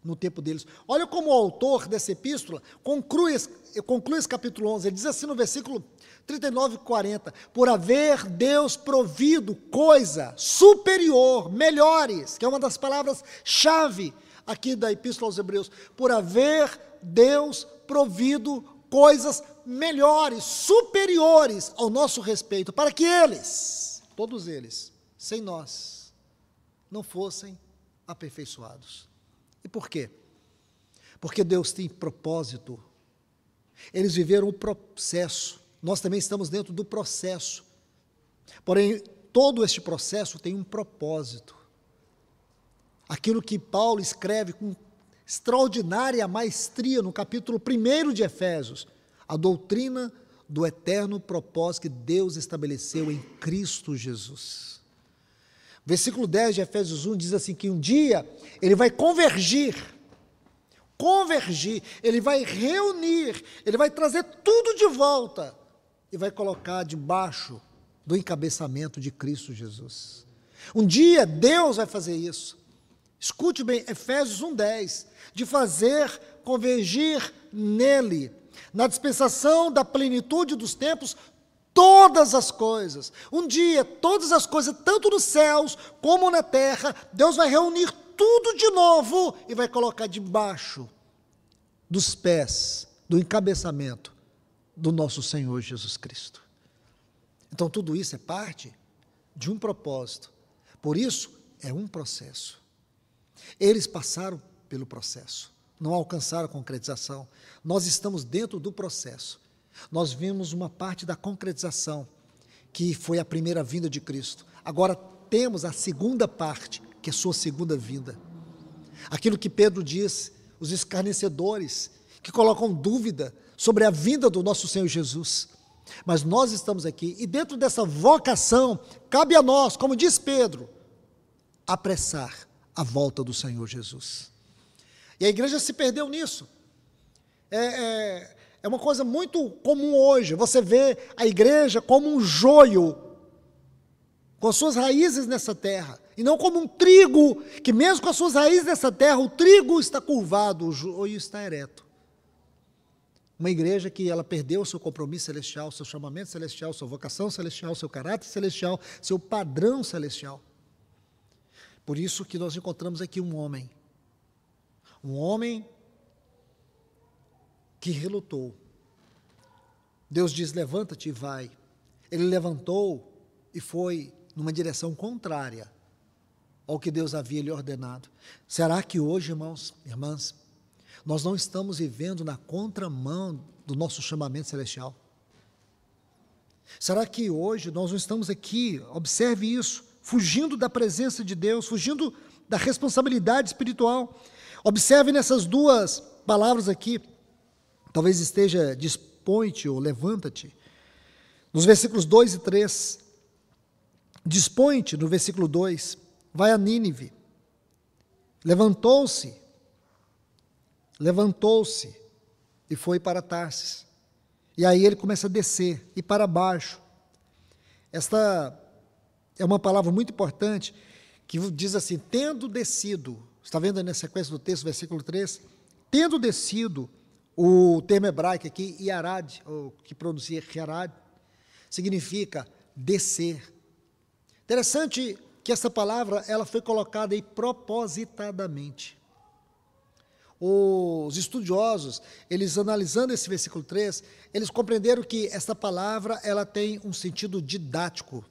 no tempo deles. Olha como o autor dessa epístola conclui esse capítulo 11, ele diz assim no versículo 39 e 40, por haver Deus provido coisa superior, melhores, que é uma das palavras-chave aqui da epístola aos Hebreus, por haver Deus provido coisas melhores, superiores ao nosso respeito, para que eles, todos eles, sem nós, não fossem aperfeiçoados. E por quê? Porque Deus tem propósito. Eles viveram o processo. Nós também estamos dentro do processo. Porém, todo este processo tem um propósito. Aquilo que Paulo escreve com extraordinária maestria no capítulo 1 de Efésios, a doutrina do eterno propósito que Deus estabeleceu em Cristo Jesus. Versículo 10 de Efésios 1 diz assim, que um dia ele vai convergir, ele vai reunir, ele vai trazer tudo de volta e vai colocar debaixo do encabeçamento de Cristo Jesus. Um dia Deus vai fazer isso. Escute bem, Efésios 1:10, de fazer convergir nele, na dispensação da plenitude dos tempos, todas as coisas. Um dia, todas as coisas, tanto nos céus como na terra, Deus vai reunir tudo de novo e vai colocar debaixo dos pés, do encabeçamento do nosso Senhor Jesus Cristo. Então, tudo isso é parte de um propósito. Por isso, é um processo. Eles passaram pelo processo. não alcançaram a concretização. Nós estamos dentro do processo. Nós vimos uma parte da concretização, que foi a primeira vinda de Cristo. Agora temos a segunda parte, que é sua segunda vinda. Aquilo que Pedro diz, os escarnecedores, que colocam dúvida sobre a vinda do nosso Senhor Jesus. Mas nós estamos aqui, e dentro dessa vocação, cabe a nós, como diz Pedro, apressar a volta do Senhor Jesus. E a igreja se perdeu nisso. É uma coisa muito comum hoje, você vê a igreja como um joio, com as suas raízes nessa terra, e não como um trigo, que mesmo com as suas raízes nessa terra, o trigo está curvado, o joio está ereto. Uma igreja que ela perdeu o seu compromisso celestial, seu chamamento celestial, sua vocação celestial, seu caráter celestial, seu padrão celestial. Por isso que nós encontramos aqui um homem que relutou. Deus diz, levanta-te e vai. Ele levantou e foi numa direção contrária ao que Deus havia lhe ordenado. Será que hoje, irmãos, irmãs, nós não estamos vivendo na contramão do nosso chamamento celestial? Será que hoje nós não estamos aqui, observe isso, fugindo da presença de Deus, fugindo da responsabilidade espiritual? Observe nessas duas palavras aqui, talvez esteja dispõe-te ou levanta-te, nos versículos 2 e 3, dispõe-te no versículo 2, vai a Nínive, levantou-se e foi para Tarsis, e aí ele começa a descer, e para baixo. Esta é uma palavra muito importante, que diz assim, tendo descido, está vendo aí na sequência do texto, versículo 3, tendo descido, o termo hebraico aqui, Yarad, ou que pronuncia Yarad, significa descer. Interessante que essa palavra, ela foi colocada aí propositadamente. Os estudiosos, eles analisando esse versículo 3, eles compreenderam que essa palavra, ela tem um sentido didático.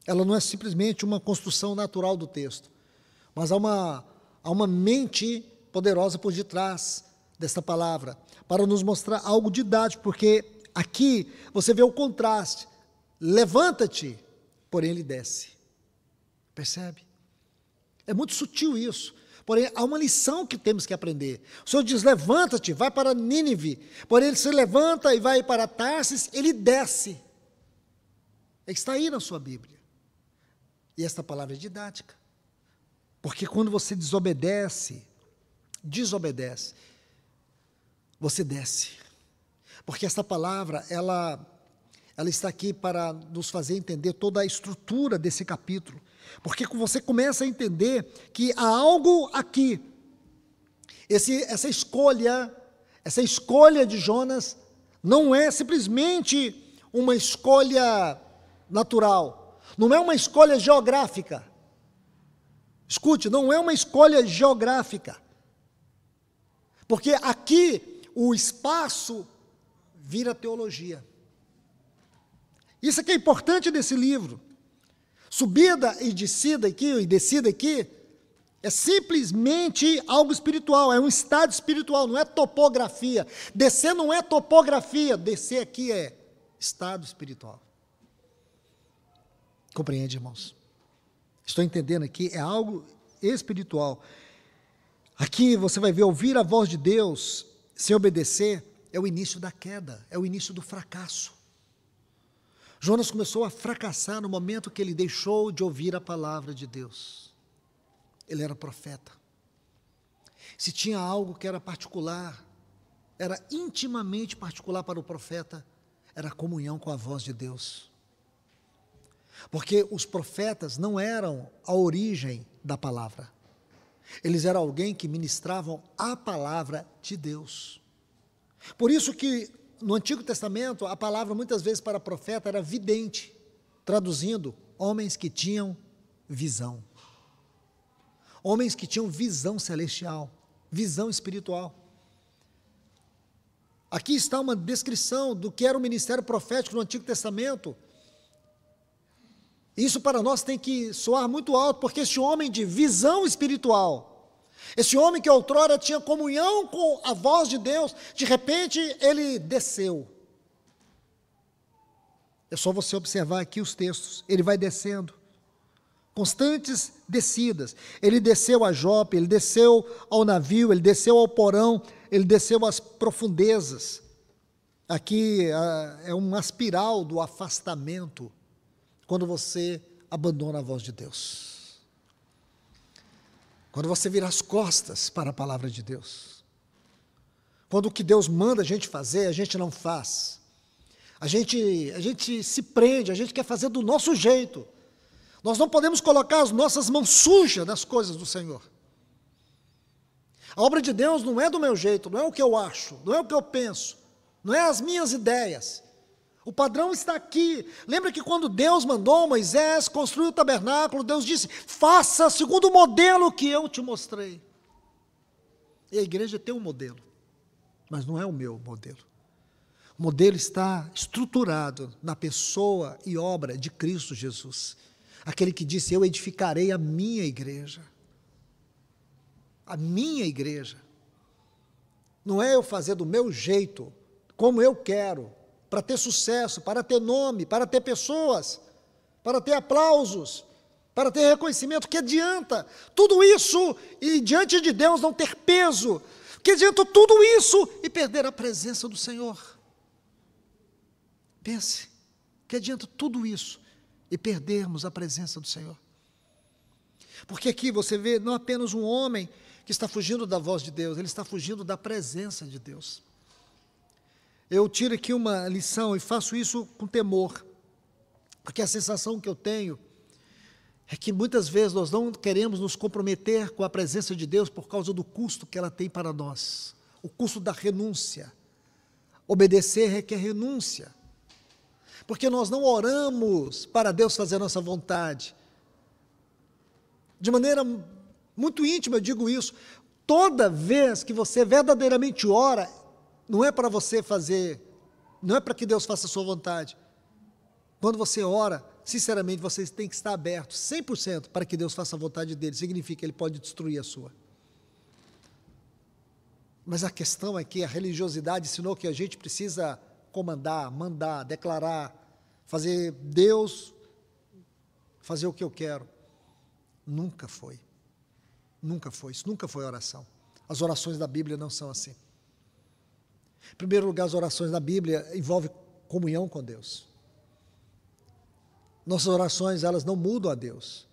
Ela não é simplesmente uma construção natural do texto, mas há uma mente poderosa por detrás dessa palavra, para nos mostrar algo didático, porque aqui você vê o contraste, levanta-te, porém ele desce, percebe? É muito sutil isso, porém há uma lição que temos que aprender. O Senhor diz, levanta-te, vai para Nínive, porém ele se levanta e vai para Tarsis, ele desce, está aí na sua Bíblia, e esta palavra é didática, porque quando você desobedece, você desce, porque essa palavra, ela está aqui para nos fazer entender toda a estrutura desse capítulo, porque você começa a entender que há algo aqui, essa escolha de Jonas não é simplesmente uma escolha natural, não é uma escolha geográfica, escute, não é uma escolha geográfica, porque aqui o espaço vira teologia. Isso é que é importante desse livro. Subida e descida aqui, é simplesmente algo espiritual, é um estado espiritual, não é topografia. Descer não é topografia, descer aqui é estado espiritual. Compreende, irmãos? Estou entendendo aqui, é algo espiritual. Aqui você vai ver, ouvir a voz de Deus sem obedecer, é o início da queda, é o início do fracasso. Jonas começou a fracassar no momento que ele deixou de ouvir a palavra de Deus. Ele era profeta. Se tinha algo que era particular, era intimamente particular para o profeta, era a comunhão com a voz de Deus. Porque os profetas não eram a origem da palavra. Eles eram alguém que ministravam a palavra de Deus. Por isso que no Antigo Testamento a palavra muitas vezes para profeta era vidente, traduzindo, homens que tinham visão. Homens que tinham visão celestial, visão espiritual. Aqui está uma descrição do que era o ministério profético no Antigo Testamento. Isso para nós tem que soar muito alto, porque esse homem de visão espiritual, Esse homem que outrora tinha comunhão com a voz de Deus, de repente ele desceu. É só você observar aqui os textos. Ele vai descendo. Constantes descidas. Ele desceu a Jope, ele desceu ao navio, ele desceu ao porão, ele desceu às profundezas. Aqui é uma espiral do afastamento, quando você abandona a voz de Deus. Quando você vira as costas para a palavra de Deus. Quando o que Deus manda a gente fazer, a gente não faz. A gente se prende, a gente quer fazer do nosso jeito. Nós não podemos colocar as nossas mãos sujas nas coisas do Senhor. A obra de Deus não é do meu jeito, não é o que eu acho, não é o que eu penso, não é as minhas ideias. O padrão está aqui. Lembra que quando Deus mandou Moisés construir o tabernáculo, Deus disse, faça segundo o modelo que eu te mostrei. E a igreja tem um modelo, mas não é o meu modelo. O modelo está estruturado na pessoa e obra de Cristo Jesus. Aquele que disse, eu edificarei a minha igreja. A minha igreja. Não é eu fazer do meu jeito, como eu quero, para ter sucesso, para ter nome, para ter pessoas, para ter aplausos, para ter reconhecimento. Que adianta tudo isso e diante de Deus não ter peso? Que adianta tudo isso e perder a presença do Senhor? Pense, que adianta tudo isso e perdermos a presença do Senhor? Porque aqui você vê não apenas um homem que está fugindo da voz de Deus, ele está fugindo da presença de Deus. Eu tiro aqui uma lição e faço isso com temor, porque a sensação que eu tenho é que muitas vezes nós não queremos nos comprometer com a presença de Deus por causa do custo que ela tem para nós, o custo da renúncia. Obedecer requer renúncia. Porque nós não oramos para Deus fazer a nossa vontade. De maneira muito íntima eu digo isso. Toda vez que você verdadeiramente ora, não é para você fazer, não é para que Deus faça a sua vontade. Quando você ora, sinceramente, você tem que estar aberto 100% para que Deus faça a vontade dele. Significa que ele pode destruir a sua. Mas a questão é que a religiosidade ensinou que a gente precisa comandar, mandar, declarar, fazer Deus fazer o que eu quero. Nunca foi. Nunca foi. Isso nunca foi oração. As orações da Bíblia não são assim. Em primeiro lugar, as orações da Bíblia envolvem comunhão com Deus. Nossas orações, elas não mudam a Deus.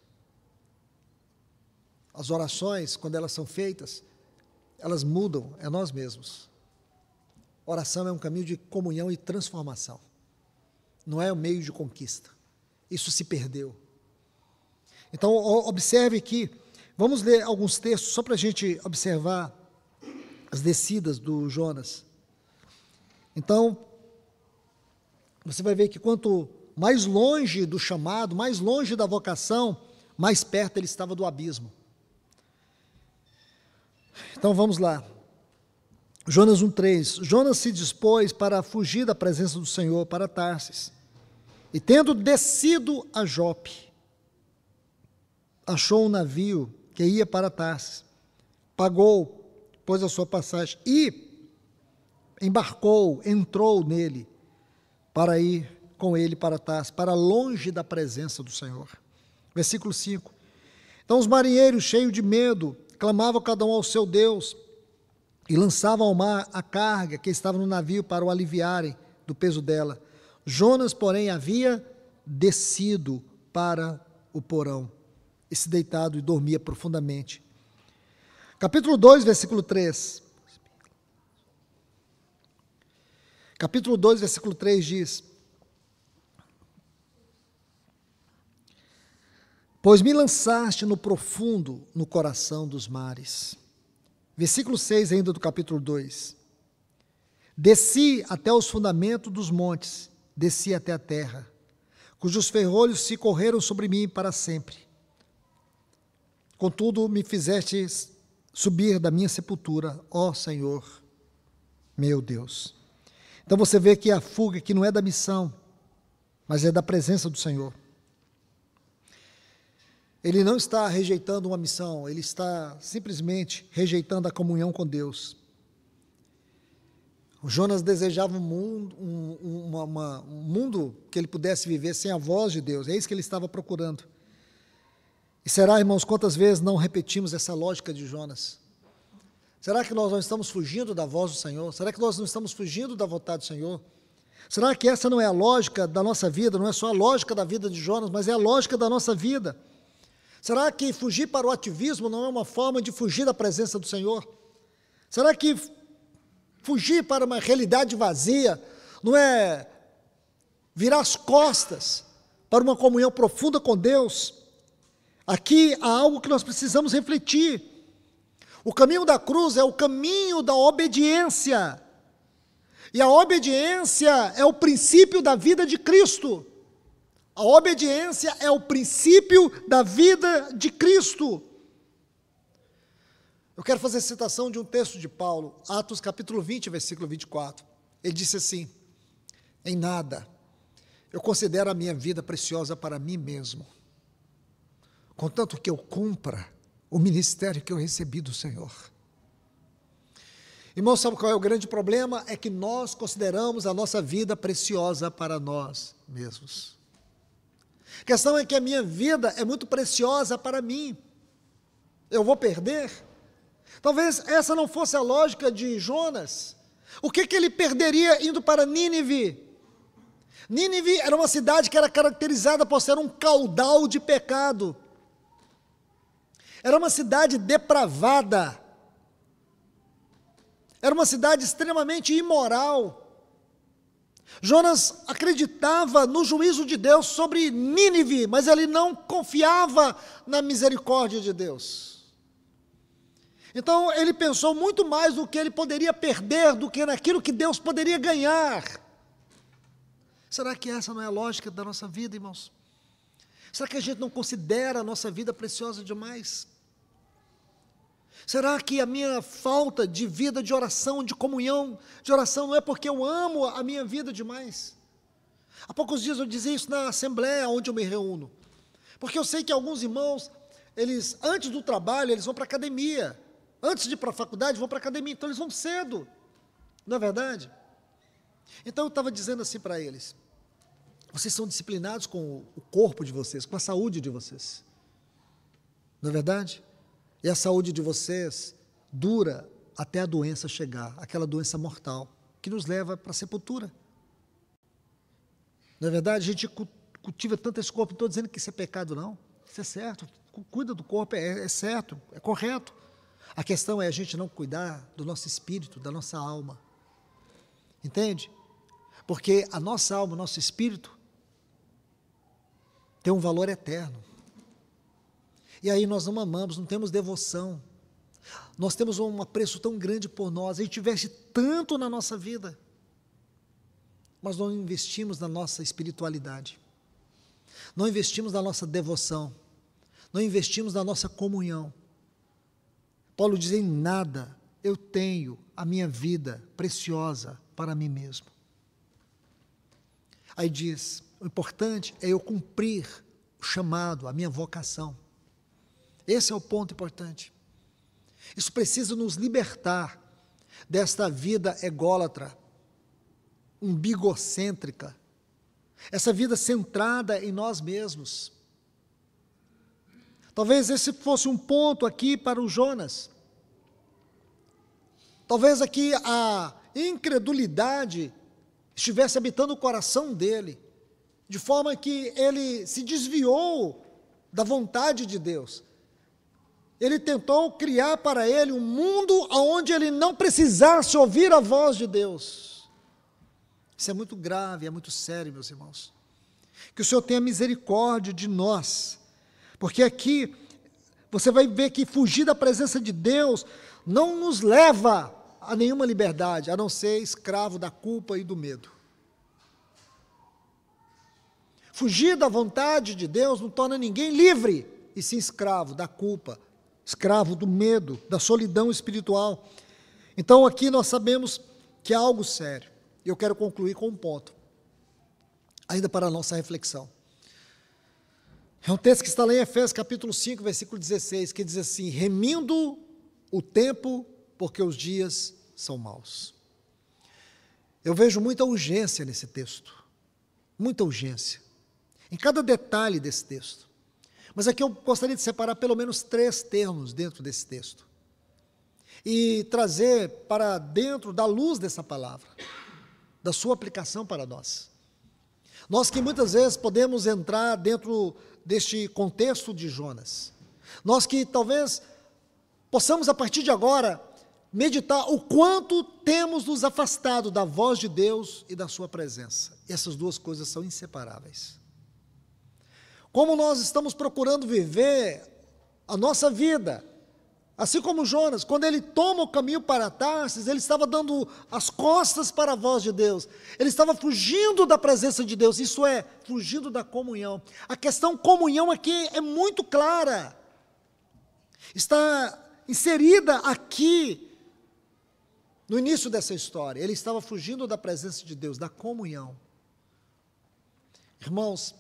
As orações, quando elas são feitas, elas mudam a nós mesmos. Oração é um caminho de comunhão e transformação. Não é um meio de conquista. Isso se perdeu. Então, observe que, vamos ler alguns textos, só para a gente observar as descidas do Jonas. Então, você vai ver que quanto mais longe do chamado, mais longe da vocação, mais perto ele estava do abismo. Então, vamos lá. Jonas 1,3. Jonas se dispôs para fugir da presença do Senhor para Tarsis. E tendo descido a Jope, achou um navio que ia para Tarsis. Pagou, pôs a sua passagem e embarcou, entrou nele para ir com ele para Tarsis, para longe da presença do Senhor. Versículo 5. Então os marinheiros, cheios de medo, clamavam cada um ao seu Deus, e lançavam ao mar a carga que estava no navio para o aliviarem do peso dela. Jonas, porém, havia descido para o porão, e se deitado e dormia profundamente. Capítulo 2, versículo 3. Capítulo 2, versículo 3 diz: Pois me lançaste no profundo, no coração dos mares. Versículo 6 ainda do capítulo 2. Desci até os fundamentos dos montes, desci até a terra, cujos ferrolhos se correram sobre mim para sempre. Contudo, me fizeste subir da minha sepultura, ó Senhor, meu Deus. Então você vê que a fuga aqui não é da missão, mas é da presença do Senhor. ele não está rejeitando uma missão, ele está simplesmente rejeitando a comunhão com Deus. O Jonas desejava um mundo que ele pudesse viver sem a voz de Deus, é isso que ele estava procurando. E será, irmãos, quantas vezes não repetimos essa lógica de Jonas? Será que nós não estamos fugindo da voz do Senhor? Será que nós não estamos fugindo da vontade do Senhor? Será que essa não é a lógica da nossa vida, não é só a lógica da vida de Jonas, mas é a lógica da nossa vida? Será que fugir para o ativismo não é uma forma de fugir da presença do Senhor? Será que fugir para uma realidade vazia não é virar as costas para uma comunhão profunda com Deus? Aqui há algo que nós precisamos refletir. O caminho da cruz é o caminho da obediência. E a obediência é o princípio da vida de Cristo. A obediência é o princípio da vida de Cristo. Eu quero fazer citação de um texto de Paulo, Atos capítulo 20, versículo 24. Ele disse assim: em nada eu considero a minha vida preciosa para mim mesmo, contanto que eu cumpra o ministério que eu recebi do Senhor. Irmão, sabe qual é o grande problema? É que nós consideramos a nossa vida preciosa para nós mesmos. A questão é que a minha vida é muito preciosa para mim. Eu vou perder? Talvez essa não fosse a lógica de Jonas. O que ele perderia indo para Nínive? Nínive era uma cidade que era caracterizada por ser um caudal de pecado. Era uma cidade depravada. Era uma cidade extremamente imoral. Jonas acreditava no juízo de Deus sobre Nínive, mas ele não confiava na misericórdia de Deus. Então ele pensou muito mais no que ele poderia perder do que naquilo que Deus poderia ganhar. Será que essa não é a lógica da nossa vida, irmãos? Será que a gente não considera a nossa vida preciosa demais? Será que a minha falta de vida de oração, de comunhão, de oração, não é porque eu amo a minha vida demais? Há poucos dias eu dizia isso na assembleia onde eu me reúno. Porque eu sei que alguns irmãos, eles, antes do trabalho, eles vão para a academia. Antes de ir para a faculdade, vão para a academia. Então eles vão cedo. Não é verdade? Então eu estava dizendo assim para eles: vocês são disciplinados com o corpo de vocês, com a saúde de vocês. Não é verdade? E a saúde de vocês dura até a doença chegar, aquela doença mortal, que nos leva para a sepultura. Não é verdade? A gente cultiva tanto esse corpo, não estou dizendo que isso é pecado, não. Isso é certo, cuida do corpo, é certo, é correto. A questão é a gente não cuidar do nosso espírito, da nossa alma. Entende? Porque a nossa alma, o nosso espírito, tem um valor eterno. E aí nós não amamos, não temos devoção. Nós temos um apreço tão grande por nós, a gente investe tanto na nossa vida, mas não investimos na nossa espiritualidade, não investimos na nossa devoção, não investimos na nossa comunhão. Paulo diz: em nada eu tenho a minha vida preciosa para mim mesmo. Aí diz: o importante é eu cumprir o chamado, a minha vocação. Esse é o ponto importante. Isso precisa nos libertar desta vida ególatra, umbigocêntrica, essa vida centrada em nós mesmos. Talvez esse fosse um ponto aqui para o Jonas. Talvez aqui a incredulidade estivesse habitando o coração dele, de forma que ele se desviou da vontade de Deus. Ele tentou criar para ele um mundo onde ele não precisasse ouvir a voz de Deus. Isso é muito grave, é muito sério, meus irmãos. Que o Senhor tenha misericórdia de nós, porque aqui você vai ver que fugir da presença de Deus não nos leva a nenhuma liberdade, a não ser escravo da culpa e do medo. Fugir da vontade de Deus não torna ninguém livre, e sim escravo da culpa, escravo do medo, da solidão espiritual. Então aqui nós sabemos que é algo sério. E eu quero concluir com um ponto, ainda para a nossa reflexão. É um texto que está lá em Efésios capítulo 5, versículo 16, que diz assim: remindo o tempo, porque os dias são maus. Eu vejo muita urgência nesse texto, muita urgência, em cada detalhe desse texto. Mas aqui eu gostaria de separar pelo menos 3 termos dentro desse texto e trazer para dentro da luz dessa palavra, da sua aplicação para nós. Nós que muitas vezes podemos entrar dentro deste contexto de Jonas, nós que talvez possamos a partir de agora meditar o quanto temos nos afastado da voz de Deus e da sua presença. E essas duas coisas são inseparáveis. Como nós estamos procurando viver a nossa vida, assim como Jonas, quando ele toma o caminho para Tarsis, ele estava dando as costas para a voz de Deus, ele estava fugindo da presença de Deus, isso é, fugindo da comunhão. A questão comunhão aqui é muito clara, está inserida aqui, no início dessa história. Ele estava fugindo da presença de Deus, da comunhão. Irmãos,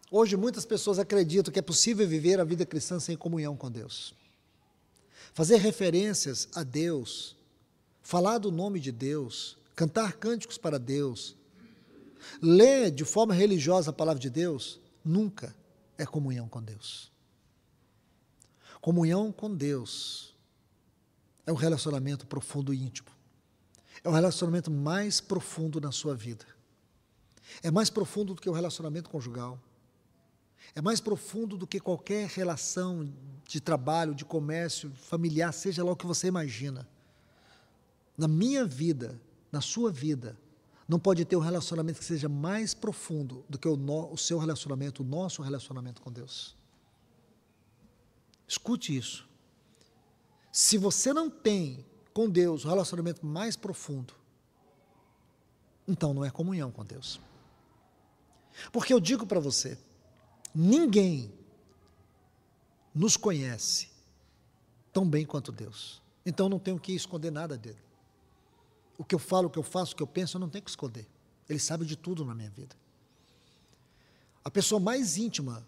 hoje muitas pessoas acreditam que é possível viver a vida cristã sem comunhão com Deus. Fazer referências a Deus, falar do nome de Deus, cantar cânticos para Deus, ler de forma religiosa a palavra de Deus, nunca é comunhão com Deus. Comunhão com Deus é um relacionamento profundo e íntimo. É o relacionamento mais profundo na sua vida. É mais profundo do que o relacionamento conjugal. É mais profundo do que qualquer relação de trabalho, de comércio, familiar, seja lá o que você imagina. Na minha vida, na sua vida, não pode ter um relacionamento que seja mais profundo do que o seu relacionamento, o nosso relacionamento com Deus. Escute isso. Se você não tem com Deus o relacionamento mais profundo, então não é comunhão com Deus. Porque eu digo para você, ninguém nos conhece tão bem quanto Deus. Então não tenho que esconder nada dele. O que eu falo, o que eu faço, o que eu penso, eu não tenho que esconder. Ele sabe de tudo na minha vida. A pessoa mais íntima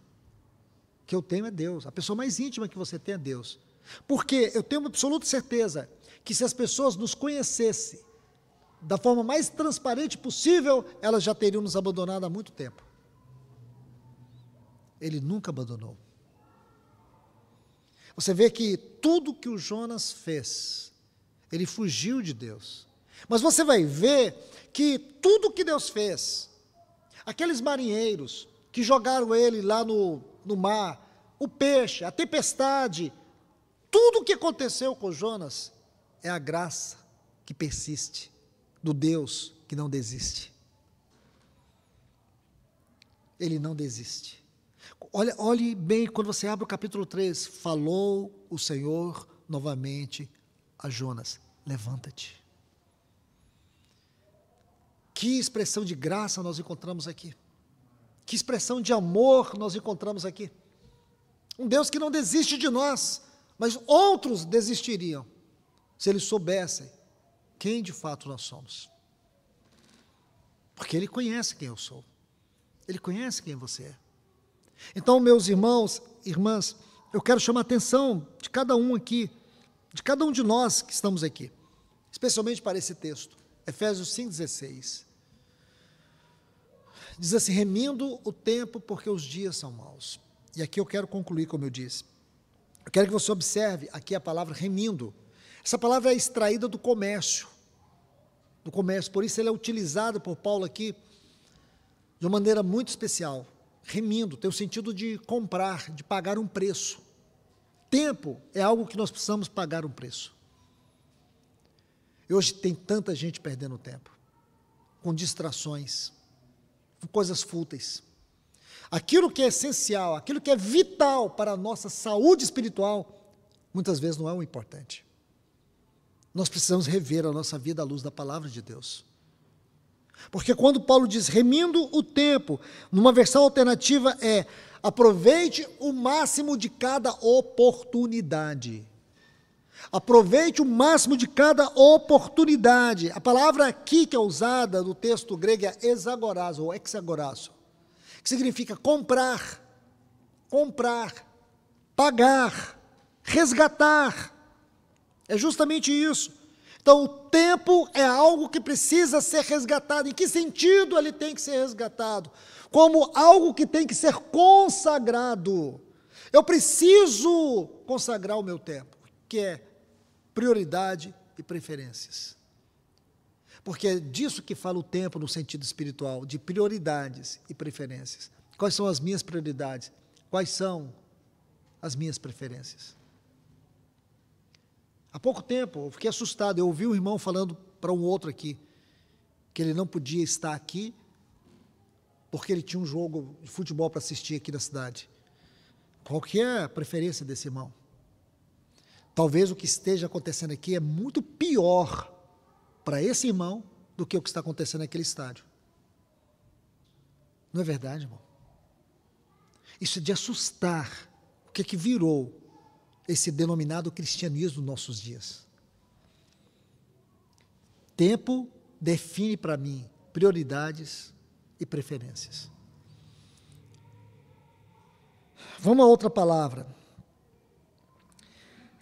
que eu tenho é Deus. A pessoa mais íntima que você tem é Deus. Porque eu tenho uma absoluta certeza que se as pessoas nos conhecessem da forma mais transparente possível, elas já teriam nos abandonado há muito tempo. Ele nunca abandonou. Você vê que tudo que o Jonas fez, ele fugiu de Deus. Mas você vai ver que tudo que Deus fez, aqueles marinheiros que jogaram ele lá no mar, o peixe, a tempestade, tudo o que aconteceu com Jonas é a graça que persiste, do Deus que não desiste. Ele não desiste. Olhe bem, quando você abre o capítulo 3, falou o Senhor novamente a Jonas, levanta-te. Que expressão de graça nós encontramos aqui. Que expressão de amor nós encontramos aqui. Um Deus que não desiste de nós, mas outros desistiriam, se eles soubessem quem de fato nós somos. Porque Ele conhece quem eu sou. Ele conhece quem você é. Então, meus irmãos, irmãs, eu quero chamar a atenção de cada um aqui, de cada um de nós que estamos aqui, especialmente para esse texto, Efésios 5,16. Diz assim, remindo o tempo porque os dias são maus. E aqui eu quero concluir, como eu disse. Eu quero que você observe aqui a palavra remindo. Essa palavra é extraída do comércio, por isso ela é utilizada por Paulo aqui de uma maneira muito especial. Remindo, tem o sentido de comprar, de pagar um preço. Tempo é algo que nós precisamos pagar um preço. E hoje tem tanta gente perdendo tempo, com distrações, com coisas fúteis. Aquilo que é essencial, aquilo que é vital para a nossa saúde espiritual, muitas vezes não é o importante. Nós precisamos rever a nossa vida à luz da palavra de Deus. Porque quando Paulo diz remindo o tempo, numa versão alternativa é aproveite o máximo de cada oportunidade. Aproveite o máximo de cada oportunidade. A palavra aqui que é usada no texto grego é exagorazo ou exagorazo, que significa comprar comprar, pagar, resgatar. É justamente isso. Então, o tempo é algo que precisa ser resgatado. Em que sentido ele tem que ser resgatado? Como algo que tem que ser consagrado. Eu preciso consagrar o meu tempo, que é prioridade e preferências. Porque é disso que fala o tempo no sentido espiritual, de prioridades e preferências. Quais são as minhas prioridades? Quais são as minhas preferências? Há pouco tempo, eu fiquei assustado, eu ouvi um irmão falando para um outro aqui, que ele não podia estar aqui, porque ele tinha um jogo de futebol para assistir aqui na cidade. Qual que é a preferência desse irmão? Talvez o que esteja acontecendo aqui é muito pior para esse irmão do que o que está acontecendo naquele estádio. Não é verdade, irmão? Isso é de assustar. O que virou esse denominado cristianismo nos nossos dias? Tempo define para mim prioridades e preferências. Vamos a outra palavra.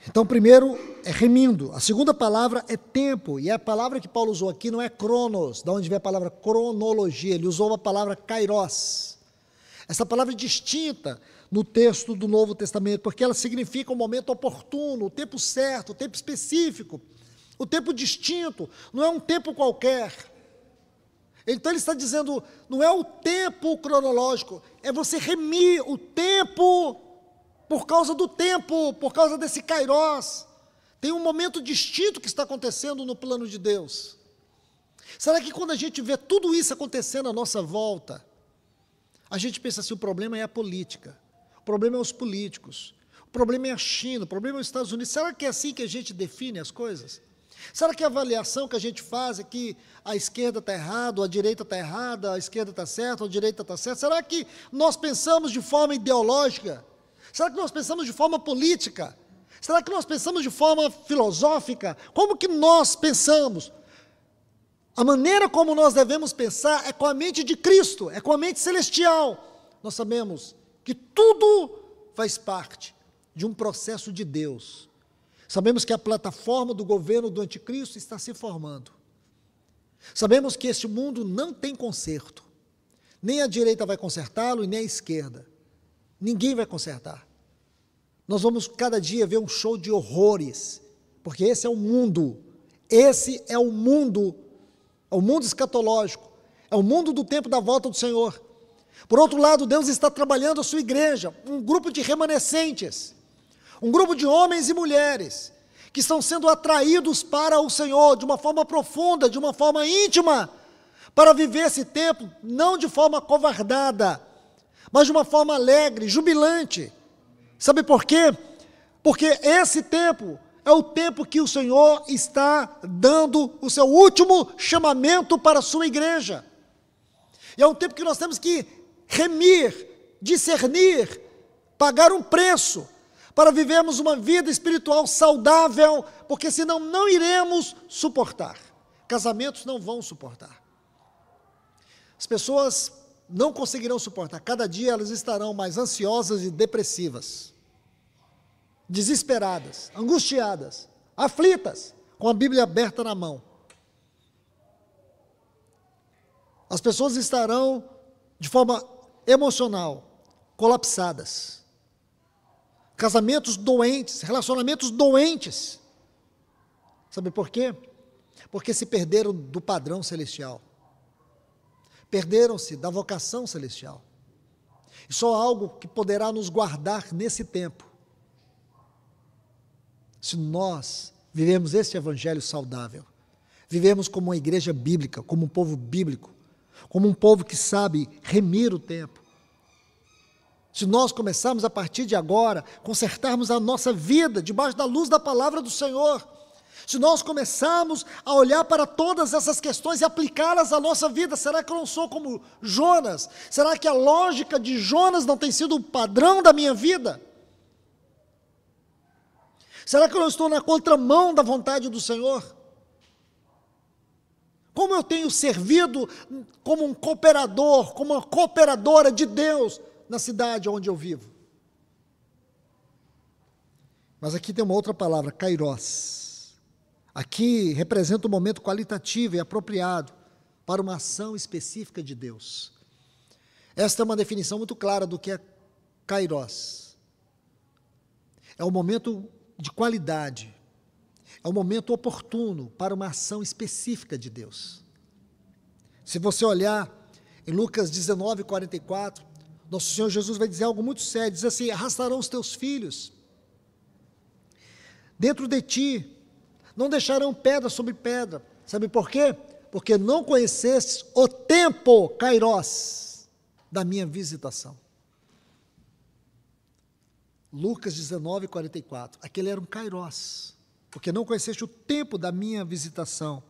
Então, primeiro é remindo. A segunda palavra é tempo. E a palavra que Paulo usou aqui não é cronos, da onde vem a palavra cronologia. Ele usou a palavra kairos. Essa palavra é distinta no texto do Novo Testamento, porque ela significa o momento oportuno, o tempo certo, o tempo específico, o tempo distinto, não é um tempo qualquer. Então ele está dizendo, não é o tempo cronológico, é você remir o tempo por causa do tempo, por causa desse kairos. Tem um momento distinto que está acontecendo no plano de Deus. Será que quando a gente vê tudo isso acontecendo à nossa volta, a gente pensa assim, o problema é a política, o problema é os políticos, o problema é a China, o problema é os Estados Unidos. Será que é assim que a gente define as coisas? Será que a avaliação que a gente faz é que a esquerda está errada, a direita está errada, a esquerda está certa, a direita está certa? Será que nós pensamos de forma ideológica? Será que nós pensamos de forma política? Será que nós pensamos de forma filosófica? Como que nós pensamos? A maneira como nós devemos pensar é com a mente de Cristo, é com a mente celestial. Nós sabemos que tudo faz parte de um processo de Deus. Sabemos que a plataforma do governo do anticristo está se formando. Sabemos que este mundo não tem conserto. Nem a direita vai consertá-lo e nem a esquerda. Ninguém vai consertar. Nós vamos cada dia ver um show de horrores, porque esse é o mundo. Esse é o mundo escatológico. É o mundo do tempo da volta do Senhor. Por outro lado, Deus está trabalhando a sua igreja, um grupo de remanescentes, um grupo de homens e mulheres que estão sendo atraídos para o Senhor de uma forma profunda, de uma forma íntima, para viver esse tempo, não de forma covardada, mas de uma forma alegre, jubilante. Sabe por quê? Porque esse tempo é o tempo que o Senhor está dando o seu último chamamento para a sua igreja. E é um tempo que nós temos que remir, discernir, pagar um preço, para vivermos uma vida espiritual saudável, porque senão não iremos suportar. Casamentos não vão suportar. As pessoas não conseguirão suportar. Cada dia elas estarão mais ansiosas e depressivas, desesperadas, angustiadas, aflitas, com a Bíblia aberta na mão. As pessoas estarão, de forma emocional, colapsadas. Casamentos doentes, relacionamentos doentes. Sabe por quê? Porque se perderam do padrão celestial. Perderam-se da vocação celestial. E só algo que poderá nos guardar nesse tempo, se nós vivemos este evangelho saudável, vivemos como uma igreja bíblica, como um povo bíblico, como um povo que sabe remir o tempo. Se nós começarmos a partir de agora, consertarmos a nossa vida debaixo da luz da palavra do Senhor, se nós começarmos a olhar para todas essas questões e aplicá-las à nossa vida, será que eu não sou como Jonas? Será que a lógica de Jonas não tem sido o padrão da minha vida? Será que eu não estou na contramão da vontade do Senhor? Como eu tenho servido como um cooperador, como uma cooperadora de Deus na cidade onde eu vivo? Mas aqui tem uma outra palavra, kairos. Aqui representa um momento qualitativo e apropriado para uma ação específica de Deus. Esta é uma definição muito clara do que é kairos. É um momento de qualidade, é um momento oportuno para uma ação específica de Deus. Se você olhar em Lucas 19, 44, nosso Senhor Jesus vai dizer algo muito sério, diz assim: arrastarão os teus filhos dentro de ti, não deixarão pedra sobre pedra. Sabe por quê? Porque não conhecestes o tempo, kairos, da minha visitação. Lucas 19, 44, aquele era um kairos, porque não conheceste o tempo da minha visitação.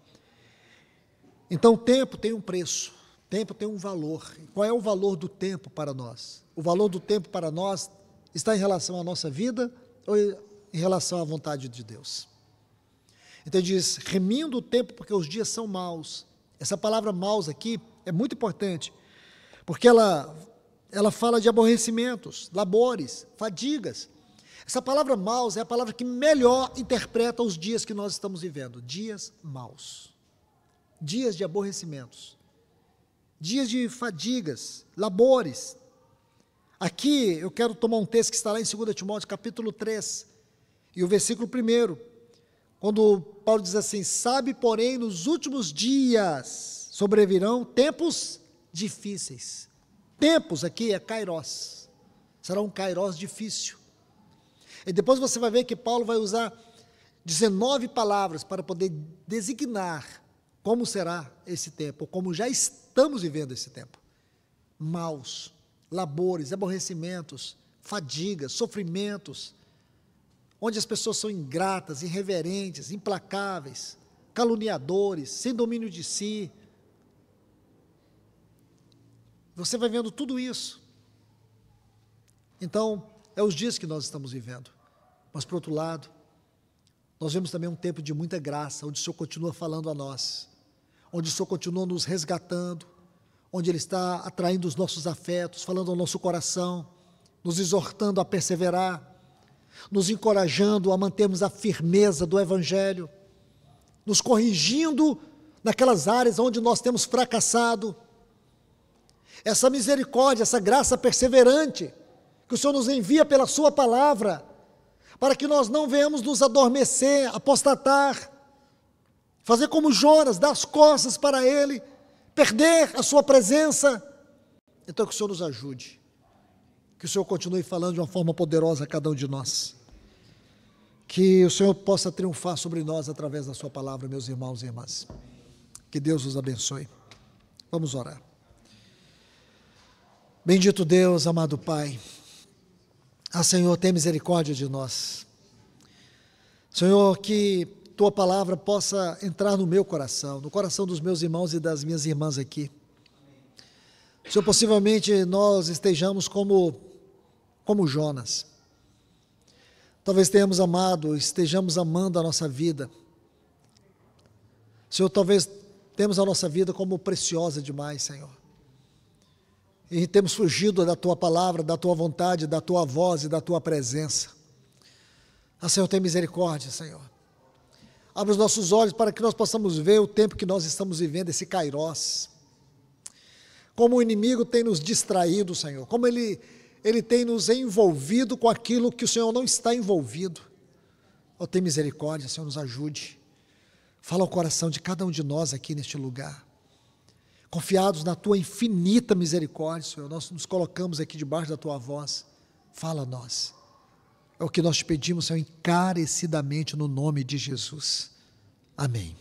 Então o tempo tem um preço, o tempo tem um valor. Qual é o valor do tempo para nós? O valor do tempo para nós está em relação à nossa vida ou em relação à vontade de Deus? Então ele diz, remindo o tempo porque os dias são maus. Essa palavra maus aqui é muito importante, porque ela fala de aborrecimentos, labores, fadigas. Essa palavra maus é a palavra que melhor interpreta os dias que nós estamos vivendo. Dias maus. Dias de aborrecimentos. Dias de fadigas, labores. Aqui eu quero tomar um texto que está lá em 2 Timóteo, capítulo 3, e o versículo 1, quando Paulo diz assim, sabe, porém, nos últimos dias sobrevirão tempos difíceis. Tempos aqui é kairos, será um kairos difícil. E depois você vai ver que Paulo vai usar 19 palavras para poder designar como será esse tempo, como já estamos vivendo esse tempo. Maus, labores, aborrecimentos, fadigas, sofrimentos, onde as pessoas são ingratas, irreverentes, implacáveis, caluniadores, sem domínio de si. Você vai vendo tudo isso. Então, é os dias que nós estamos vivendo. Mas, por outro lado, nós vemos também um tempo de muita graça, onde o Senhor continua falando a nós, onde o Senhor continua nos resgatando, onde Ele está atraindo os nossos afetos, falando ao nosso coração, nos exortando a perseverar, nos encorajando a mantermos a firmeza do Evangelho, nos corrigindo naquelas áreas onde nós temos fracassado. Essa misericórdia, essa graça perseverante, que o Senhor nos envia pela sua palavra, para que nós não venhamos nos adormecer, apostatar, fazer como Jonas, dar as costas para Ele, perder a sua presença. Então que o Senhor nos ajude, que o Senhor continue falando de uma forma poderosa a cada um de nós, que o Senhor possa triunfar sobre nós através da sua palavra, meus irmãos e irmãs. Que Deus os abençoe. Vamos orar. Bendito Deus, amado Pai, Senhor, tem misericórdia de nós. Senhor, que Tua palavra possa entrar no meu coração, no coração dos meus irmãos e das minhas irmãs aqui. Senhor, possivelmente nós estejamos como Jonas. Talvez tenhamos amado, estejamos amando a nossa vida. Senhor, talvez temos a nossa vida como preciosa demais, Senhor. E temos fugido da Tua palavra, da Tua vontade, da Tua voz e da Tua presença. Senhor, tem misericórdia, Senhor. Abre os nossos olhos para que nós possamos ver o tempo que nós estamos vivendo, esse kairos. Como o inimigo tem nos distraído, Senhor. Como ele tem nos envolvido com aquilo que o Senhor não está envolvido. Tem misericórdia, Senhor, nos ajude. Fala ao coração de cada um de nós aqui neste lugar. Confiados na Tua infinita misericórdia, Senhor, nós nos colocamos aqui debaixo da Tua voz. Fala a nós. É o que nós te pedimos, Senhor, encarecidamente no nome de Jesus. Amém.